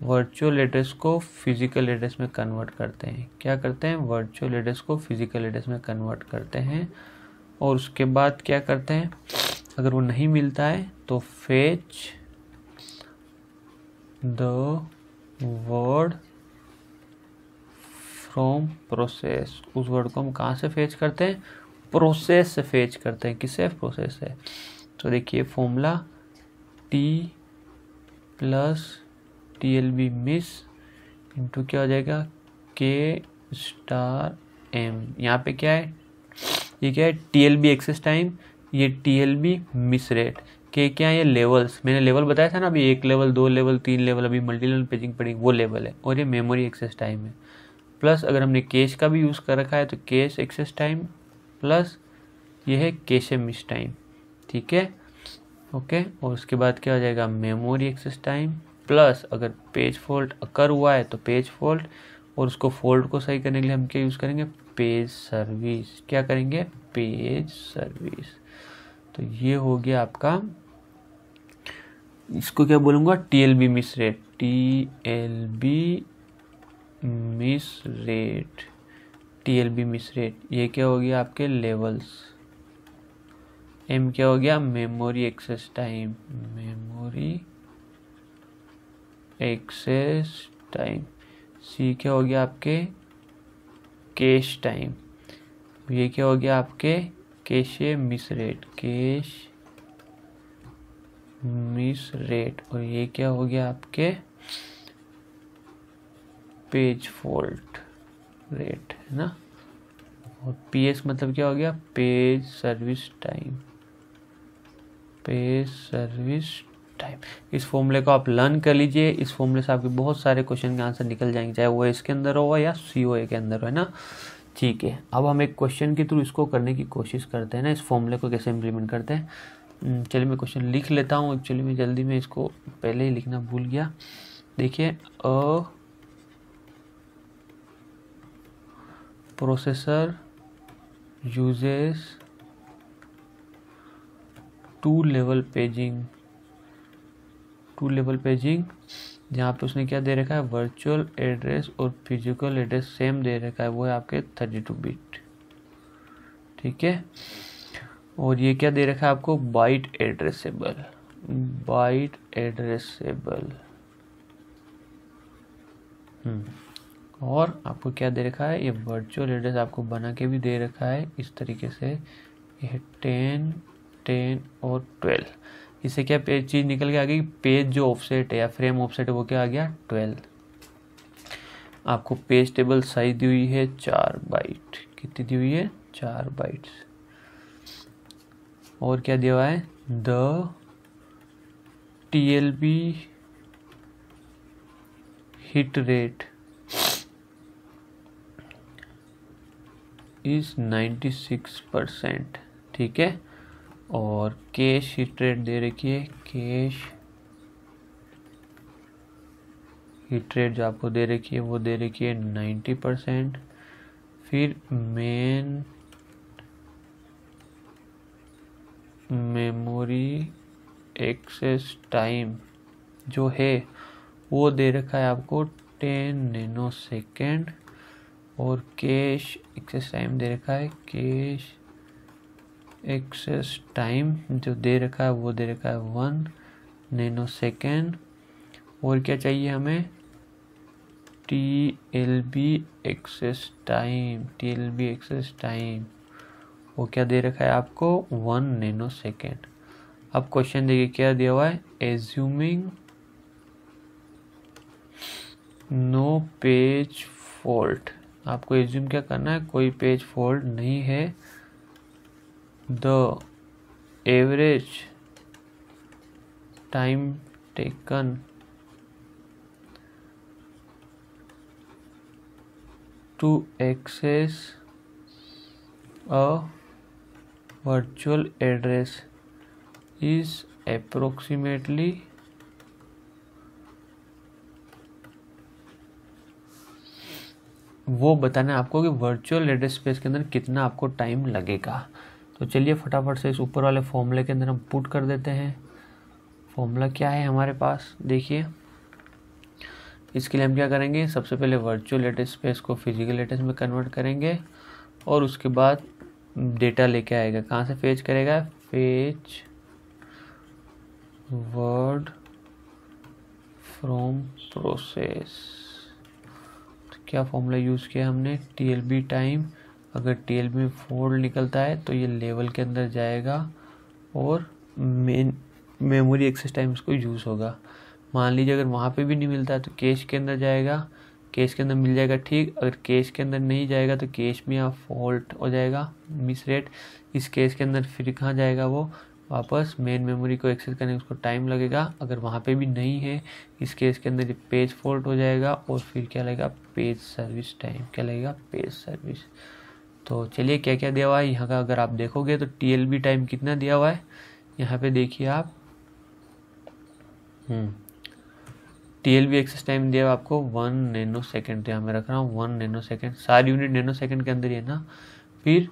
A: वर्चुअल एड्रेस को फिजिकल एड्रेस में कन्वर्ट करते हैं। क्या करते हैं, वर्चुअल एड्रेस को फिजिकल एड्रेस में कन्वर्ट करते हैं। और उसके बाद क्या करते हैं, अगर वो नहीं मिलता है तो fetch the word from process. उस वर्ड को हम कहाँ से फेच करते हैं, प्रोसेस से फेच करते हैं। किससे, प्रोसेस से। तो देखिए formula T plus TLB miss into क्या हो जाएगा, K स्टार M। यहाँ पे क्या है, ये क्या है, TLB एक्सेस टाइम, ये TLB मिस रेट। के क्या है, ये लेवल्स, मैंने लेवल बताया था ना अभी, 1 लेवल, 2 लेवल, 3 लेवल, अभी मल्टी लेवल पेजिंग पढ़ेंगे, वो लेवल है। और ये मेमोरी एक्सेस टाइम है। प्लस अगर हमने कैश का भी यूज़ कर रखा है तो कैश एक्सेस टाइम प्लस ये है कैश मिस टाइम, ठीक है, ओके। और उसके बाद क्या हो जाएगा, मेमोरी एक्सेस टाइम प्लस अगर पेज फॉल्ट अकर हुआ है तो पेज फॉल्ट, और उसको फॉल्ट को सही करने के लिए हम क्या यूज़ करेंगे, पेज सर्विस। क्या करेंगे, पेज सर्विस। तो ये हो गया आपका, इसको क्या बोलूँगा, TLB miss rate, TLB miss rate, TLB miss rate. ये क्या हो गया आपके लेवल्स। M क्या हो गया, memory access time, memory access time. C क्या हो गया आपके, कैश टाइम। ये क्या हो गया आपके, cache miss rate, cache miss rate. और ये क्या हो गया आपके, पेज फॉल्ट रेट, है ना। और PS मतलब क्या हो गया, page service time, page service time. इस फॉर्मूले को आप लर्न कर लीजिए, इस फॉर्मूले से आपके बहुत सारे क्वेश्चन के आंसर निकल जाएंगे, चाहे वो इसके अंदर हो या COA के अंदर हो, है ना। ठीक है, अब हम एक क्वेश्चन के थ्रू इसको करने की कोशिश करते हैं ना, इस फॉर्मूले को कैसे इम्प्लीमेंट करते हैं। चलिए मैं क्वेश्चन लिख लेता हूँ, एक्चुअली मैं जल्दी में इसको पहले ही लिखना भूल गया। देखिए, processor uses two level paging, जहाँ पे उसने क्या दे रखा है, वर्चुअल एड्रेस और फिजिकल एड्रेस सेम दे रखा है, वो है आपके 32 बिट, ठीक है। और ये क्या दे रखा है आपको, बाइट एड्रेसेबल, और आपको क्या दे रखा है, ये वर्चुअल एड्रेस आपको बना के भी दे रखा है इस तरीके से, ये 10, 10 और 12। इससे क्या चीज़ निकल के आ गई, पेज जो ऑफसेट है या फ्रेम ऑफसेट है वो क्या आ गया, 12। आपको पेज टेबल साइज दी हुई है 4 बाइट, कितनी दी हुई है, 4 बाइट्स। और क्या दिया हुआ है, the TLB hit rate is 96%, ठीक है। और कैश हिट रेट दे रखी है, कैश हिट रेट जो आपको दे रखी है वो दे रखी है 90%। फिर मेन मेमोरी एक्सेस टाइम जो है वो दे रखा है आपको 10 नैनोसेकेंड। और कैश एक्सेस टाइम दे रखा है, कैश एक्सेस टाइम जो दे रखा है वो दे रखा है 1 नैनोसेकेंड। और क्या चाहिए हमें, TLB एक्सेस टाइम, वो क्या दे रखा है आपको, 1 नैनोसेकेंड। अब क्वेश्चन देखिए क्या दिया हुआ है, एज्यूमिंग नो पेज फॉल्ट। आपको एज्यूम क्या करना है, कोई पेज फॉल्ट नहीं है। The average time taken to access a virtual address is approximately वो बताना है आपको कि वर्चुअल एड्रेस स्पेस के अंदर कितना आपको टाइम लगेगा। तो चलिए फटाफट से इस ऊपर वाले फॉर्मूले के अंदर हम पुट कर देते हैं। फॉर्मूला क्या है हमारे पास, देखिए इसके लिए हम क्या करेंगे, सबसे पहले वर्चुअल एड्रेस स्पेस को फिजिकल एड्रेस में कन्वर्ट करेंगे और उसके बाद डेटा लेके आएगा। कहाँ से फेच करेगा, फेच वर्ड फ्रॉम प्रोसेस। तो क्या फॉर्मूला यूज़ किया हमने, TLB टाइम। अगर TLB में फॉल्ट निकलता है तो ये लेवल के अंदर जाएगा और मेमोरी एक्सेस टाइम इसको यूज़ होगा। मान लीजिए अगर वहाँ पे भी नहीं मिलता है तो कैश के अंदर जाएगा, कैश के अंदर मिल जाएगा, ठीक। अगर कैश के अंदर नहीं जाएगा तो कैश में यहाँ फॉल्ट हो जाएगा, मिस रेट। इस केस के अंदर फिर कहाँ जाएगा, वो वापस मेन मेमोरी को एक्सेस करने में उसको टाइम लगेगा। अगर वहाँ पे भी नहीं है इस केस के अंदर पेज फॉल्ट हो जाएगा और फिर क्या लगेगा, पेज सर्विस टाइम। क्या लगेगा, पेज सर्विस। तो चलिए क्या क्या दिया हुआ है यहाँ का अगर आप देखोगे तो TLB टाइम कितना दिया हुआ है यहाँ पे देखिए आप। TLB एक्सेस टाइम दिया हुआ आपको 1 नैनो सेकेंड। यहाँ मैं रख रहा हूँ 1 नैनो सेकेंड, सारी यूनिट नैनो सेकेंड के अंदर ही है ना। फिर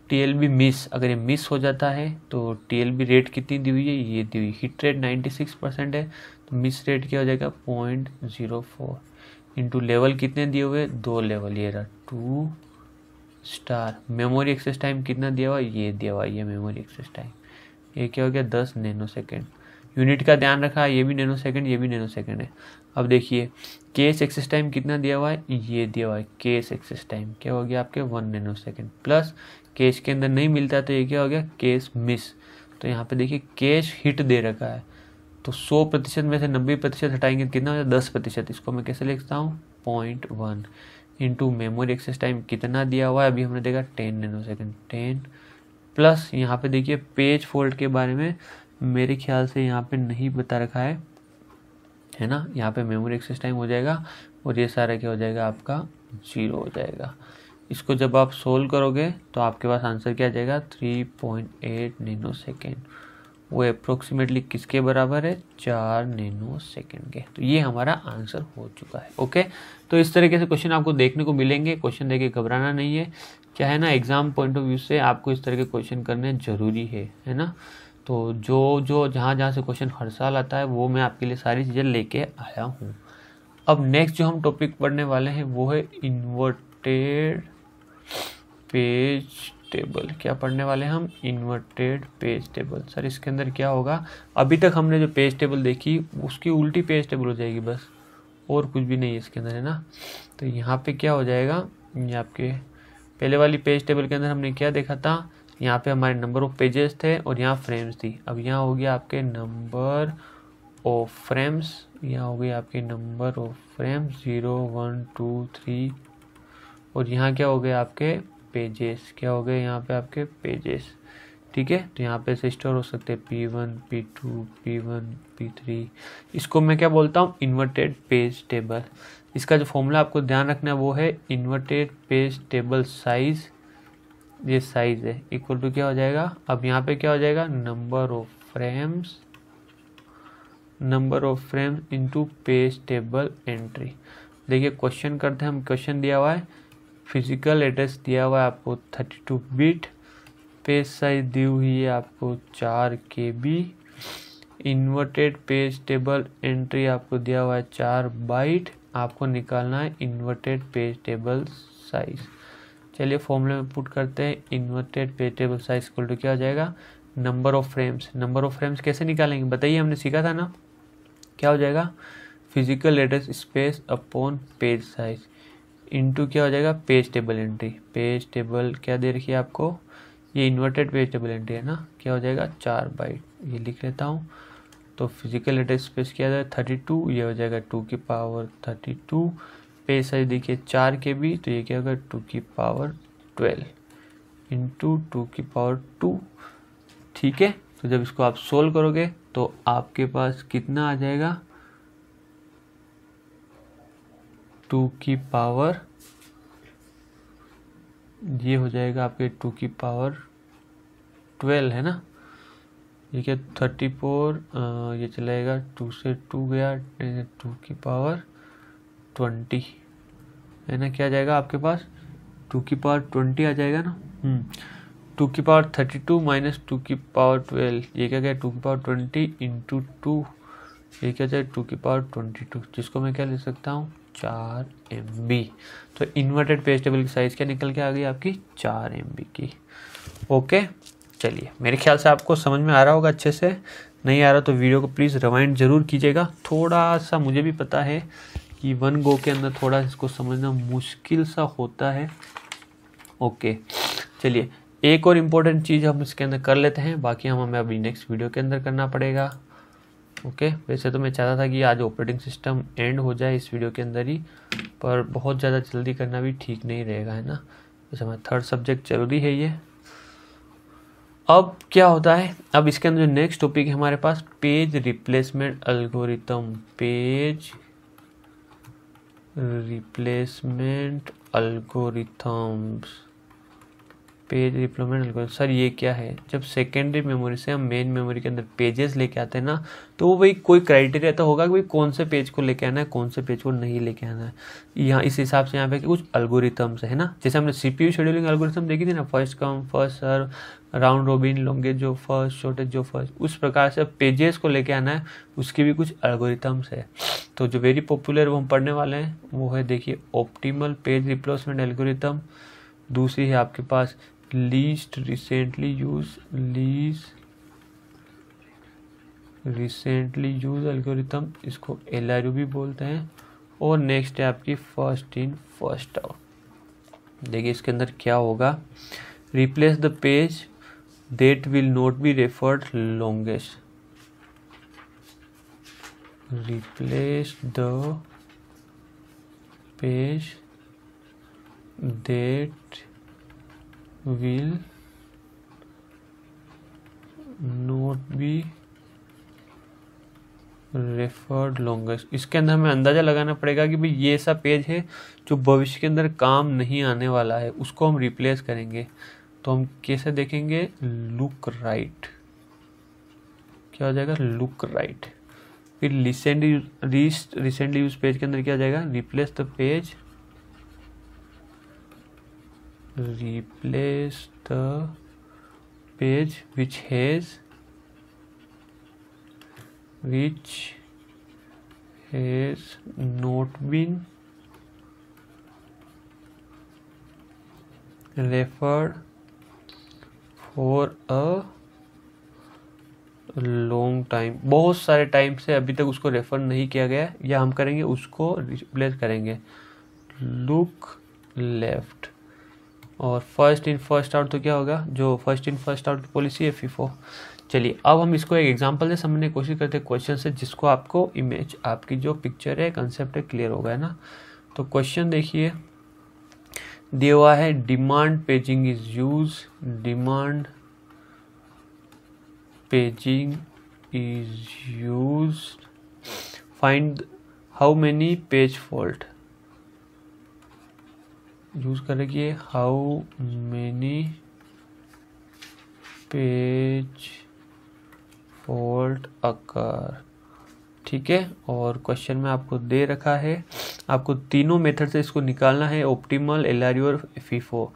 A: TLB मिस, अगर ये मिस हो जाता है तो TLB रेट कितनी दी हुई है, ये दी हुई। हिट रेट 96% है तो मिस रेट क्या हो जाएगा 0.04 इंटू लेवल कितने दिए हुए, 2 लेवल, ये रहा 2 स्टार। मेमोरी एक्सेस टाइम कितना दिया हुआ, ये दिया हुआ, ये मेमोरी एक्सेस टाइम, ये क्या हो गया 10 नैनो सेकेंड। यूनिट का ध्यान रखा, ये भी नैनो सेकेंड, ये भी नैनो सेकेंड है। अब देखिए केस एक्सेस टाइम कितना दिया हुआ है, ये दिया हुआ है। केस एक्सेस टाइम क्या हो गया आपके 1 नैनो सेकेंड, प्लस केस के अंदर नहीं मिलता तो ये क्या हो गया केस मिस। तो यहाँ पे देखिए केस हिट दे रखा है तो 100% में से 90% हटाएंगे कितना हो जाए 10%। इसको मैं कैसे लिखता हूँ 0.1 इंटू मेमोरी एक्सेस टाइम कितना दिया हुआ है, अभी हमने देखा 10 नैनो सेकेंड, 10 प्लस यहाँ पे देखिए पेज फोल्ड के बारे में मेरे ख्याल से यहाँ पे नहीं बता रखा है ना। यहाँ पे मेमोरी एक्सेस टाइम हो जाएगा और ये सारा क्या हो जाएगा आपका 0 हो जाएगा। इसको जब आप सोल्व करोगे तो आपके पास आंसर क्या आ जाएगा 3.8 नैनो सेकेंड। वो अप्रोक्सीमेटली किसके बराबर है, 4 नैनो सेकेंड के। तो ये हमारा आंसर हो चुका है। ओके, तो इस तरीके से क्वेश्चन आपको देखने को मिलेंगे। क्वेश्चन देख के घबराना नहीं है, क्या है ना, एग्जाम पॉइंट ऑफ व्यू से आपको इस तरह के क्वेश्चन करने जरूरी है ना। तो जो जहाँ से क्वेश्चन हर साल आता है वो मैं आपके लिए सारी चीज़ें लेके आया हूँ। अब नेक्स्ट जो हम टॉपिक पढ़ने वाले हैं वो है इन्वर्टेड पेज टेबल। क्या पढ़ने वाले हैं हम, इन्वर्टेड पेज टेबल। सर इसके अंदर क्या होगा, अभी तक हमने जो पेज टेबल देखी उसकी उल्टी पेज टेबल हो जाएगी बस, और कुछ भी नहीं है इसके अंदर, है ना। तो यहाँ पे क्या हो जाएगा, ये आपके पहले वाली पेज टेबल के अंदर हमने क्या देखा था, यहाँ पे हमारे नंबर ऑफ पेजेस थे और यहाँ फ्रेम्स थी। अब यहाँ हो गया आपके नंबर ऑफ फ्रेम्स, यहाँ हो गई आपके नंबर ऑफ फ्रेम्स 0 1 2 3 और यहाँ क्या हो गया आपके पेजेस, क्या हो गए यहाँ पे आपके पेजेस। ठीक है, तो यहाँ पे से स्टोर हो सकते हैं P1 P2 P1 P3। इसको मैं क्या बोलता हूँ, इन्वर्टेड पेज टेबल। इसका जो फॉर्मूला आपको ध्यान रखना है वो है इन्वर्टेड पेज टेबल साइज, ये साइज है इक्वल टू क्या हो जाएगा, अब यहाँ पे क्या हो जाएगा number of frames into page table entry. देखिए क्वेश्चन करते हैं हम, क्वेश्चन दिया हुआ है फिजिकल एड्रेस दिया हुआ है आपको 32 बिट, पेज साइज दी हुई है आपको 4 KB, inverted page table entry आपको दिया हुआ है 4 बाइट, आपको निकालना है इन्वर्टेड पेज टेबल साइज। चलिए फॉर्मूले में पुट करते हैं, inverted page table size equal to क्या हो जाएगा number of frames. Number of frames कैसे निकालेंगे बताइए, हमने सीखा था ना, क्या हो जाएगा physical address space upon page size into क्या हो जाएगा page table entry. Page table क्या दे रखी है आपको, ये इन्वर्टेड पेज टेबल एंट्री है ना, क्या हो जाएगा 4 बाइट, ये लिख लेता हूँ। तो फिजिकल एड्रेस स्पेस क्या है 32, ये हो जाएगा 2 की पावर 32, पेज साइज देखिए 4 KB, तो ये क्या होगा 2 की पावर 12 इंटू 2 की पावर 2। ठीक है, तो जब इसको आप सोल्व करोगे तो आपके पास कितना आ जाएगा 2 की पावर, ये हो जाएगा आपके 2 की पावर 12 है ना, ये क्या 34, ये चलाएगा 2 से 2 गया 2 की पावर 20 है ना, क्या आ जाएगा आपके पास 2 की पावर 20 आ जाएगा ना। 2 की पावर 32 माइनस 2 की पावर 12, ये क्या गया 2 की पावर 20 इंटू 2, ये क्या जाए 2 की पावर 22, जिसको मैं क्या ले सकता हूँ 4 MB। तो इन्वर्टेड पेज टेबल की साइज क्या निकल के आ गई आपकी 4 MB की। ओके, चलिए मेरे ख्याल से आपको समझ में आ रहा होगा अच्छे से, नहीं आ रहा तो वीडियो को प्लीज़ रिवाइंड ज़रूर कीजिएगा। थोड़ा सा मुझे भी पता है कि वन गो के अंदर थोड़ा इसको समझना मुश्किल सा होता है। ओके, चलिए एक और इम्पोर्टेंट चीज़ हम इसके अंदर कर लेते हैं, बाकी हमें अभी नेक्स्ट वीडियो के अंदर करना पड़ेगा। ओके, वैसे तो मैं चाहता था कि आज ऑपरेटिंग सिस्टम एंड हो जाए इस वीडियो के अंदर ही, पर बहुत ज़्यादा जल्दी करना भी ठीक नहीं रहेगा, है ना। जैसे हमारा 3rd सब्जेक्ट जरूरी है ये। अब क्या होता है, अब इसके अंदर जो नेक्स्ट टॉपिक है हमारे पास page replacement algorithm, page replacement algorithms, page replacement algorithm. Sir ये क्या है? जब सेकेंडरी मेमोरी से हम मेन मेमोरी के अंदर पेजेस लेके आते हैं ना, तो वो भाई कोई क्राइटेरिया तो होगा कि भाई कौन से पेज को लेके आना है, कौन से पेज को नहीं लेके आना है। यहाँ इस हिसाब से यहाँ पे कुछ एल्गोरिथम्स है ना, जैसे हमने सीपीयू शेड्यूलिंग एल्गोरिथम देखी थी ना, first come first serve, round robin, longest job first, shortest job first, उस प्रकार से पेजेस को लेके आना है, उसकी भी कुछ एल्गोरिथम्स है। तो जो वेरी पॉपुलर वो हम पढ़ने वाले हैं वो है, देखिए, ऑप्टिमल पेज रिप्लेसमेंट एल्गोरिथम। दूसरी है आपके पास लीस्ट रिसेंटली यूज एल्गोरिथम, इसको LRU भी बोलते हैं। और नेक्स्ट है आपकी फर्स्ट इन फर्स्ट आउट। देखिए इसके अंदर क्या होगा, replace the page that will not be referred longest, replace the page that will not be referred longest। इसके अंदर हमें अंदाजा लगाना पड़ेगा कि भाई ये ऐसा पेज है जो भविष्य के अंदर काम नहीं आने वाला है, उसको हम रिप्लेस करेंगे। तो हम कैसे देखेंगे, लुक राइट, क्या हो जाएगा, लुक राइट। फिर रिसेंटली यूज पेज के अंदर क्या आ जाएगा, replace the page which has not been referred for a long time, बहुत सारे टाइम से अभी तक उसको रेफर नहीं किया गया, या हम करेंगे उसको रिप्लेस करेंगे, लुक लेफ्ट। और फर्स्ट इन फर्स्ट आउट तो क्या होगा, जो फर्स्ट इन फर्स्ट आउट की पॉलिसी है FIFO। चलिए अब हम इसको एक एग्जांपल से समझने की कोशिश करते हैं क्वेश्चन से, जिसको आपको इमेज, आपकी जो पिक्चर है, कंसेप्ट है, क्लियर होगा, है ना। तो क्वेश्चन देखिए, दिया हुआ है demand paging is use, demand paging is used, find how many page fault, use करेंगे how many page fault occur, ठीक है। और क्वेश्चन में आपको दे रखा है, आपको तीनों मेथड से इसको निकालना है, ऑप्टिमल, LRU और FIFO।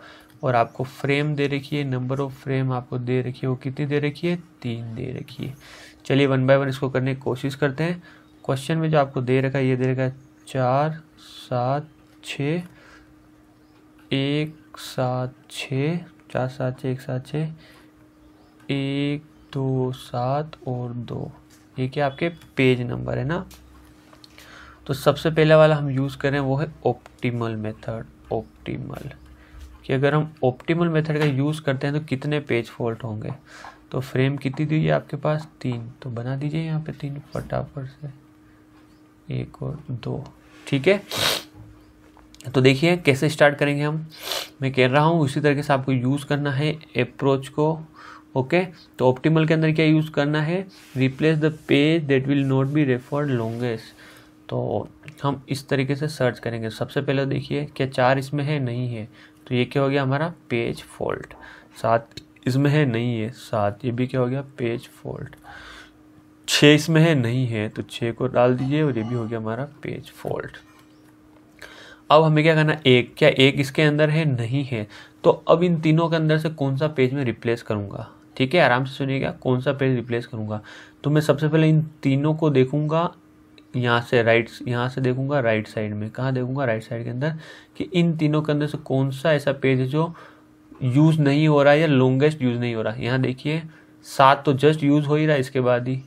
A: और आपको फ्रेम दे रखी है, नंबर ऑफ फ्रेम आपको दे रखी है, वो कितनी दे रखी है, 3 दे रखी है। चलिए 1 बाय 1 इसको करने की कोशिश करते हैं। क्वेश्चन में जो आपको दे रखा है, ये दे रखा है 4 7 6 1 7 6, 4 7 6 1 7 6, 1 2 7 और 2, ये क्या आपके पेज नंबर है ना। तो सबसे पहला वाला हम यूज़ करें वो है ऑप्टिमल मेथड, ऑप्टिमल, कि अगर हम ऑप्टिमल मेथड का यूज़ करते हैं तो कितने पेज फॉल्ट होंगे। तो फ्रेम कितनी दीजिए आपके पास, 3, तो बना दीजिए यहाँ पे 3 फटाफट से, 1 और 2, ठीक है। तो देखिए कैसे स्टार्ट करेंगे हम, मैं कह रहा हूँ उसी तरीके से आपको यूज़ करना है अप्रोच को, ओके। तो ऑप्टिमल के अंदर क्या यूज़ करना है, replace the page that will not be referred longest. तो हम इस तरीके से सर्च करेंगे। सबसे पहले देखिए क्या 4 इसमें है, नहीं है, तो ये क्या हो गया हमारा पेज फॉल्ट। 7 इसमें है, नहीं है, 7, ये भी क्या हो गया पेज फॉल्ट। 6 इसमें है, नहीं है, तो 6 को डाल दीजिए, और ये भी हो गया हमारा पेज फॉल्ट। अब हमें क्या करना, 1, क्या 1 इसके अंदर है, नहीं है, तो अब इन तीनों के अंदर से कौन सा पेज में रिप्लेस करूंगा, ठीक है, आराम से सुनिएगा, कौन सा पेज रिप्लेस करूंगा। तो मैं सबसे पहले इन तीनों को देखूंगा, यहाँ से राइट, यहाँ से देखूंगा राइट साइड में, कहाँ देखूंगा, राइट साइड के अंदर, कि इन तीनों के अंदर से कौन सा ऐसा पेज है जो यूज़ नहीं हो रहा है या लॉन्गेस्ट यूज़ नहीं हो रहा है। यहाँ देखिए 7 तो जस्ट यूज़ हो ही रहा है इसके बाद ही,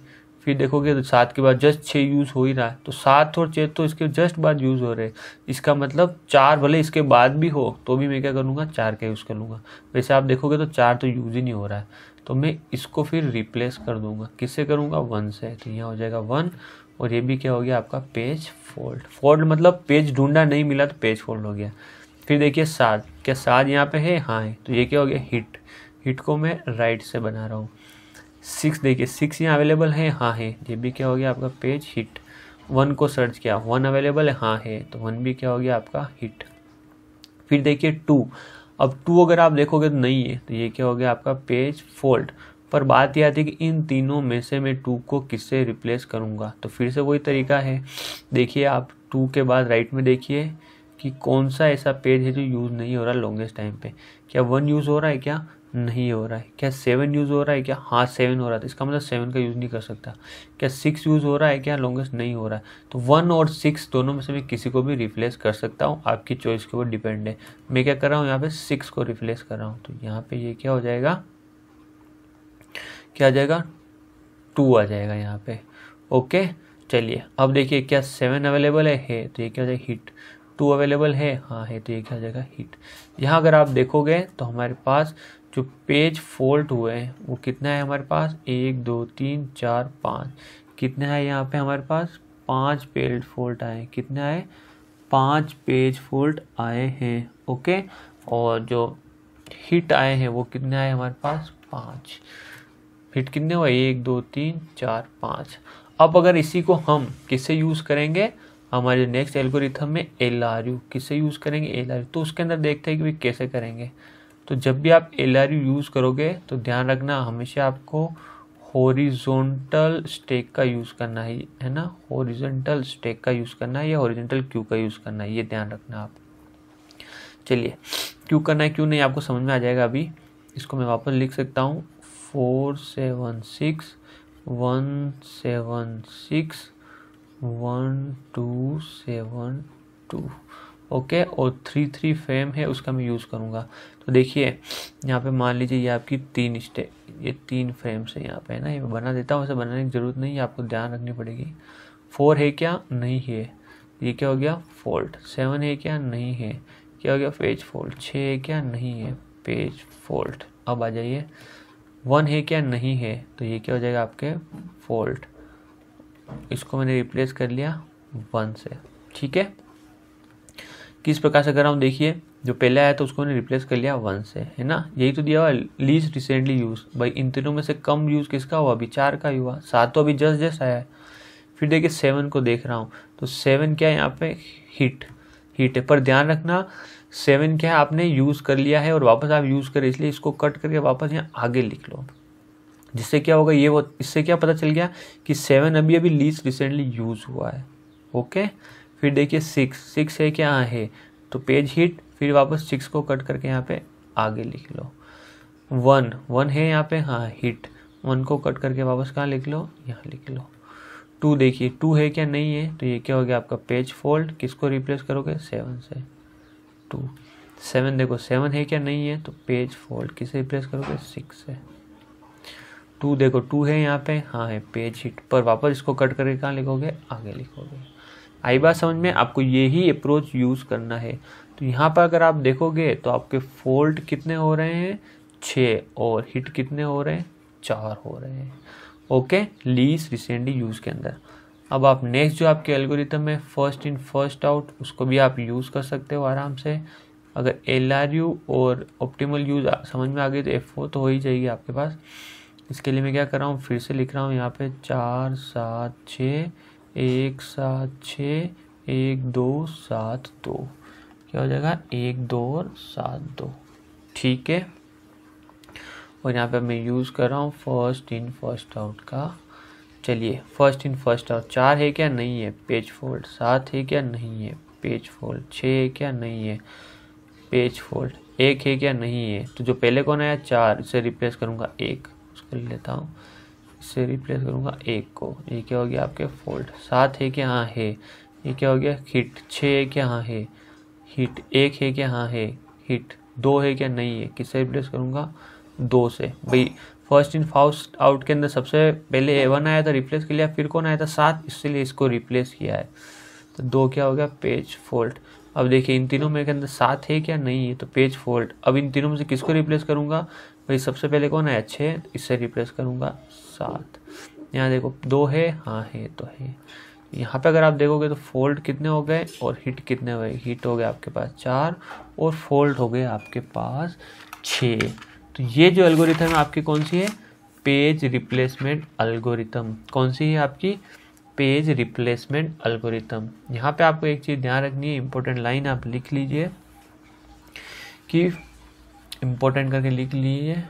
A: फिर देखोगे तो 7 के बाद जस्ट 6 यूज़ हो ही रहा है, तो 7 और 6 तो इसके जस्ट बाद यूज़ हो रहे हैं। इसका मतलब 4 भले इसके बाद भी हो तो भी मैं क्या करूँगा, 4 का यूज़ कर लूँगा। वैसे आप देखोगे तो 4 तो यूज़ ही नहीं हो रहा है, तो मैं इसको फिर रिप्लेस कर दूंगा, किससे करूँगा, 1 से। तो यहाँ हो जाएगा 1, और ये भी क्या हो गया आपका पेज फॉल्ट। फॉल्ट मतलब पेज ढूंढा नहीं मिला तो पेज फॉल्ट हो गया। फिर देखिए 7, क्या 7 यहाँ पे है, हाँ है, तो ये क्या हो गया हिट। हिट को मैं राइट से बना रहा हूँ। 6 देखिए 6 यहाँ अवेलेबल है, हाँ है, ये भी क्या हो गया आपका पेज हिट। 1 को सर्च किया, 1 अवेलेबल है, हाँ है, तो 1 भी क्या हो गया आपका हिट। फिर देखिए 2, अब 2 अगर आप देखोगे तो नहीं है, तो ये क्या हो गया आपका पेज फोल्ड। पर बात यह आती है कि इन तीनों में से मैं 2 को किससे रिप्लेस करूँगा, तो फिर से वही तरीका है। देखिए आप 2 के बाद राइट में देखिए कि कौन सा ऐसा पेज है जो यूज़ नहीं हो रहा लॉन्गेस्ट टाइम पे। क्या 1 यूज़ हो रहा है, क्या नहीं हो रहा है। क्या 7 यूज़ हो रहा है, क्या हाँ 7 हो रहा है, तो इसका मतलब 7 का यूज़ नहीं कर सकता। क्या 6 यूज़ हो रहा है, क्या लॉन्गेस्ट नहीं हो रहा है। तो 1 और 6 दोनों में से मैं किसी को भी रिप्लेस कर सकता हूँ, आपकी चॉइस के ऊपर डिपेंड है। मैं क्या कर रहा हूँ यहाँ पे 6 को रिप्लेस कर रहा हूँ, तो यहाँ पे ये क्या हो जाएगा, क्या आ जाएगा 2 आ जाएगा यहाँ पे। ओके चलिए अब देखिए क्या 7 अवेलेबल है, तो ये क्या हो जाएगा हिट। 2 अवेलेबल है, हाँ है, तो ये क्या हो जाएगा हिट। यहाँ अगर आप देखोगे तो हमारे पास जो पेज फोल्ड हुए हैं वो कितना है हमारे पास, 1 2 3 4 5, कितने हैं यहाँ पे हमारे पास 5 पेज फोल्ड आए। कितने आए, 5 पेज फोल्ड आए हैं। ओके, और जो हिट आए हैं वो कितने आए हमारे पास 5। हिट कितने हुए, 1 2 3 4 5। अब अगर इसी को हम किससे यूज़ करेंगे, हमारे नेक्स्ट एल्गोरिथम में LRU किससे यूज़ करेंगे, LRU। तो उसके अंदर देखते हैं कि भाई कैसे करेंगे। तो जब भी आप LRU यूज़ करोगे तो ध्यान रखना हमेशा आपको हॉरिजॉन्टल स्टैक का यूज़ करना है ना, हॉरिजॉन्टल स्टैक का यूज़ करना है या हॉरिजॉन्टल क्यू का यूज़ करना है, ये ध्यान रखना आप। चलिए क्यों करना है क्यों नहीं आपको समझ में आ जाएगा अभी। इसको मैं वापस लिख सकता हूँ 4 7 6 1 7 6 1 2 7 2। ओके, और 3 3 फ्रेम है उसका मैं यूज़ करूँगा। तो देखिए यहाँ पे मान लीजिए ये आपकी 3 स्टेप, ये 3 फ्रेम्स है यहाँ पे है ना, ये मैं बना देता हूँ, वैसे बनाने की ज़रूरत नहीं है, आपको ध्यान रखनी पड़ेगी। 4 है क्या, नहीं है, ये क्या हो गया फोल्ड। 7 है क्या, नहीं है, क्या हो गया पेज फोल्ड। 6 है क्या, नहीं है, पेज फोल्ड। अब आ जाइए 1 है क्या, नहीं है, तो ये क्या हो जाएगा आपके फोल्ड। इसको मैंने रिप्लेस कर लिया 1 से। ठीक है, किस प्रकार से कर रहा हूँ देखिए, जो पहले आया था उसको मैंने रिप्लेस कर लिया 1 से, है ना, यही तो दिया हुआ लीस्ट रिसेंटली यूज। भाई इन तीनों में से कम यूज किसका हुआ, अभी 4 का ही हुआ, 7 तो अभी जस्ट आया है। फिर देखिए 7 को देख रहा हूँ, तो 7 क्या है यहाँ पे हिट है। पर ध्यान रखना 7 क्या है आपने यूज कर लिया है और वापस आप यूज करें, इसलिए इसको कट करके वापस यहाँ आगे लिख लो, जिससे क्या होगा ये वो, इससे क्या पता चल गया कि 7 अभी लीस्ट रिसेंटली यूज हुआ है। ओके, फिर देखिए 6 है क्या है, तो पेज हिट, फिर वापस 6 को कट करके यहाँ पे आगे लिख लो। 1 है यहाँ पे, हाँ हिट, 1 को कट करके वापस कहाँ लिख लो, यहाँ लिख लो। 2 देखिए 2 है क्या, नहीं है, तो ये क्या हो गया आपका पेज फोल्ड। किसको रिप्लेस करोगे 7 से, 2। 7 देखो 7 है क्या, नहीं है, तो पेज फोल्ड। किसे रिप्लेस करोगे 6 से। 2 देखो 2 है यहाँ पे, हाँ है, पेज हिट। पर वापस इसको कट करके कहाँ लिखोगे, आगे लिखोगे। आई बात समझ में, आपको यही अप्रोच यूज़ करना है। तो यहाँ पर अगर आप देखोगे तो आपके फोल्ड कितने हो रहे हैं 6, और हिट कितने हो रहे हैं 4 हो रहे हैं। ओके, लीस्ट रिसेंटली यूज़ के अंदर। अब आप नेक्स्ट जो आपके एल्गोरिथम है फर्स्ट इन फर्स्ट आउट, उसको भी आप यूज़ कर सकते हो आराम से। अगर LRU और ऑप्टिमल यूज़ समझ में आ गई तो F4 तो हो ही जाएगी आपके पास। इसके लिए मैं क्या कर रहा हूँ, फिर से लिख रहा हूँ यहाँ पे 4 7 6 1 7 6 1 2 7 2, क्या हो जाएगा 1 2 और 7 2। ठीक है, और यहाँ पे मैं यूज़ कर रहा हूँ फर्स्ट इन फर्स्ट आउट का। चलिए फर्स्ट इन फर्स्ट आउट, 4 है क्या, नहीं है, पेज फोल्ड। 7 है क्या, नहीं है, पेज फोल्ड। 6 है क्या, नहीं है, पेज फोल्ड। 1 है क्या, नहीं है, तो जो पहले कौन आया 4, इसे रिप्लेस करूँगा 1, उसको ले लेता हूँ, इससे रिप्लेस करूँगा 1 को, ये क्या हो गया आपके फोल्ड। 7 है क्या, हाँ है, ये क्या हो गया हिट। 6 है क्या, हाँ है, हिट। 1 है क्या, हाँ है, हिट। 2 है क्या, नहीं है, किससे रिप्लेस करूँगा 2 से। भाई फर्स्ट इन फर्स्ट आउट के अंदर सबसे पहले A1 आया था, रिप्लेस कर लिया, फिर कौन आया था 7, इसलिए इसको रिप्लेस किया है, तो 2 क्या हो गया पेज फोल्ड। अब देखिए इन तीनों में के अंदर 7 है क्या, नहीं है, तो पेज फोल्ड। अब इन तीनों में से किसको रिप्लेस करूँगा, भाई सबसे पहले कौन आया 6, इससे रिप्लेस करूँगा 7। यहाँ देखो 2 है, हाँ है, तो है। यहाँ पे अगर आप देखोगे तो फोल्ड कितने हो गए और हिट कितने हुए, हिट हो गए आपके पास 4 और फोल्ड हो गए आपके पास 6। तो ये जो एल्गोरिथम है आपकी कौन सी है, पेज रिप्लेसमेंट एल्गोरिथम। कौन सी है आपकी, पेज रिप्लेसमेंट एल्गोरिथम। यहाँ पे आपको एक चीज़ ध्यान रखनी है, इंपॉर्टेंट लाइन आप लिख लीजिए कि इंपॉर्टेंट करके लिख लीजिए,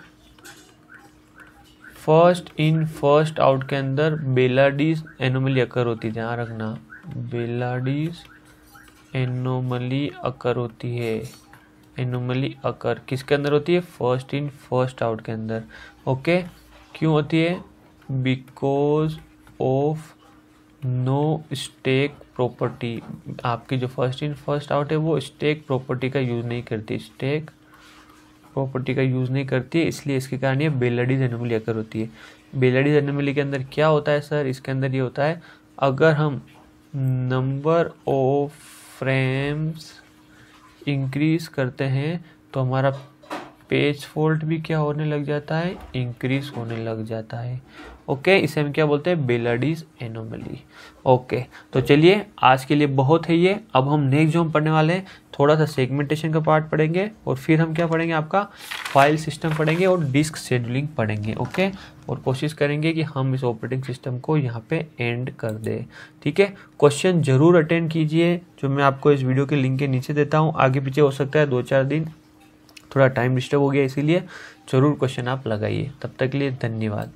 A: फर्स्ट इन फर्स्ट आउट के अंदर बेलाडीज एनोमली अकर होती है। ध्यान रखना, बेलाडीज एनोमली अकर होती है। एनोमली अकर किसके अंदर होती है, फर्स्ट इन फर्स्ट आउट के अंदर। ओके, क्यों होती है, because of no stack property. आपकी जो फर्स्ट इन फर्स्ट आउट है वो स्टैक प्रॉपर्टी का यूज़ नहीं करती, स्टैक प्रॉपर्टी का यूज़ नहीं करती है, इसलिए इसके कारण ये बेलाडीज एनोमली अकर होती है। बेलाडीज एनोमली के अंदर क्या होता है सर, इसके अंदर ये होता है अगर हम नंबर ऑफ फ्रेम्स इंक्रीज करते हैं तो हमारा पेज फॉल्ट भी क्या होने लग जाता है, इंक्रीज होने लग जाता है। ओके, इसे हम क्या बोलते हैं, बेलाडीज एनोमली। ओके, तो चलिए आज के लिए बहुत है ये। अब हम नेक्स्ट जो हम पढ़ने वाले हैं थोड़ा सा सेगमेंटेशन का पार्ट पढ़ेंगे और फिर हम क्या पढ़ेंगे, आपका फाइल सिस्टम पढ़ेंगे और डिस्क शेड्यूलिंग पढ़ेंगे। ओके, और कोशिश करेंगे कि हम इस ऑपरेटिंग सिस्टम को यहाँ पे एंड कर दें। ठीक है, क्वेश्चन जरूर अटेंड कीजिए जो मैं आपको इस वीडियो के लिंक के नीचे देता हूँ। आगे पीछे हो सकता है 2-4 दिन थोड़ा टाइम डिस्टर्ब हो गया, इसीलिए जरूर क्वेश्चन आप लगाइए। तब तक के लिए धन्यवाद।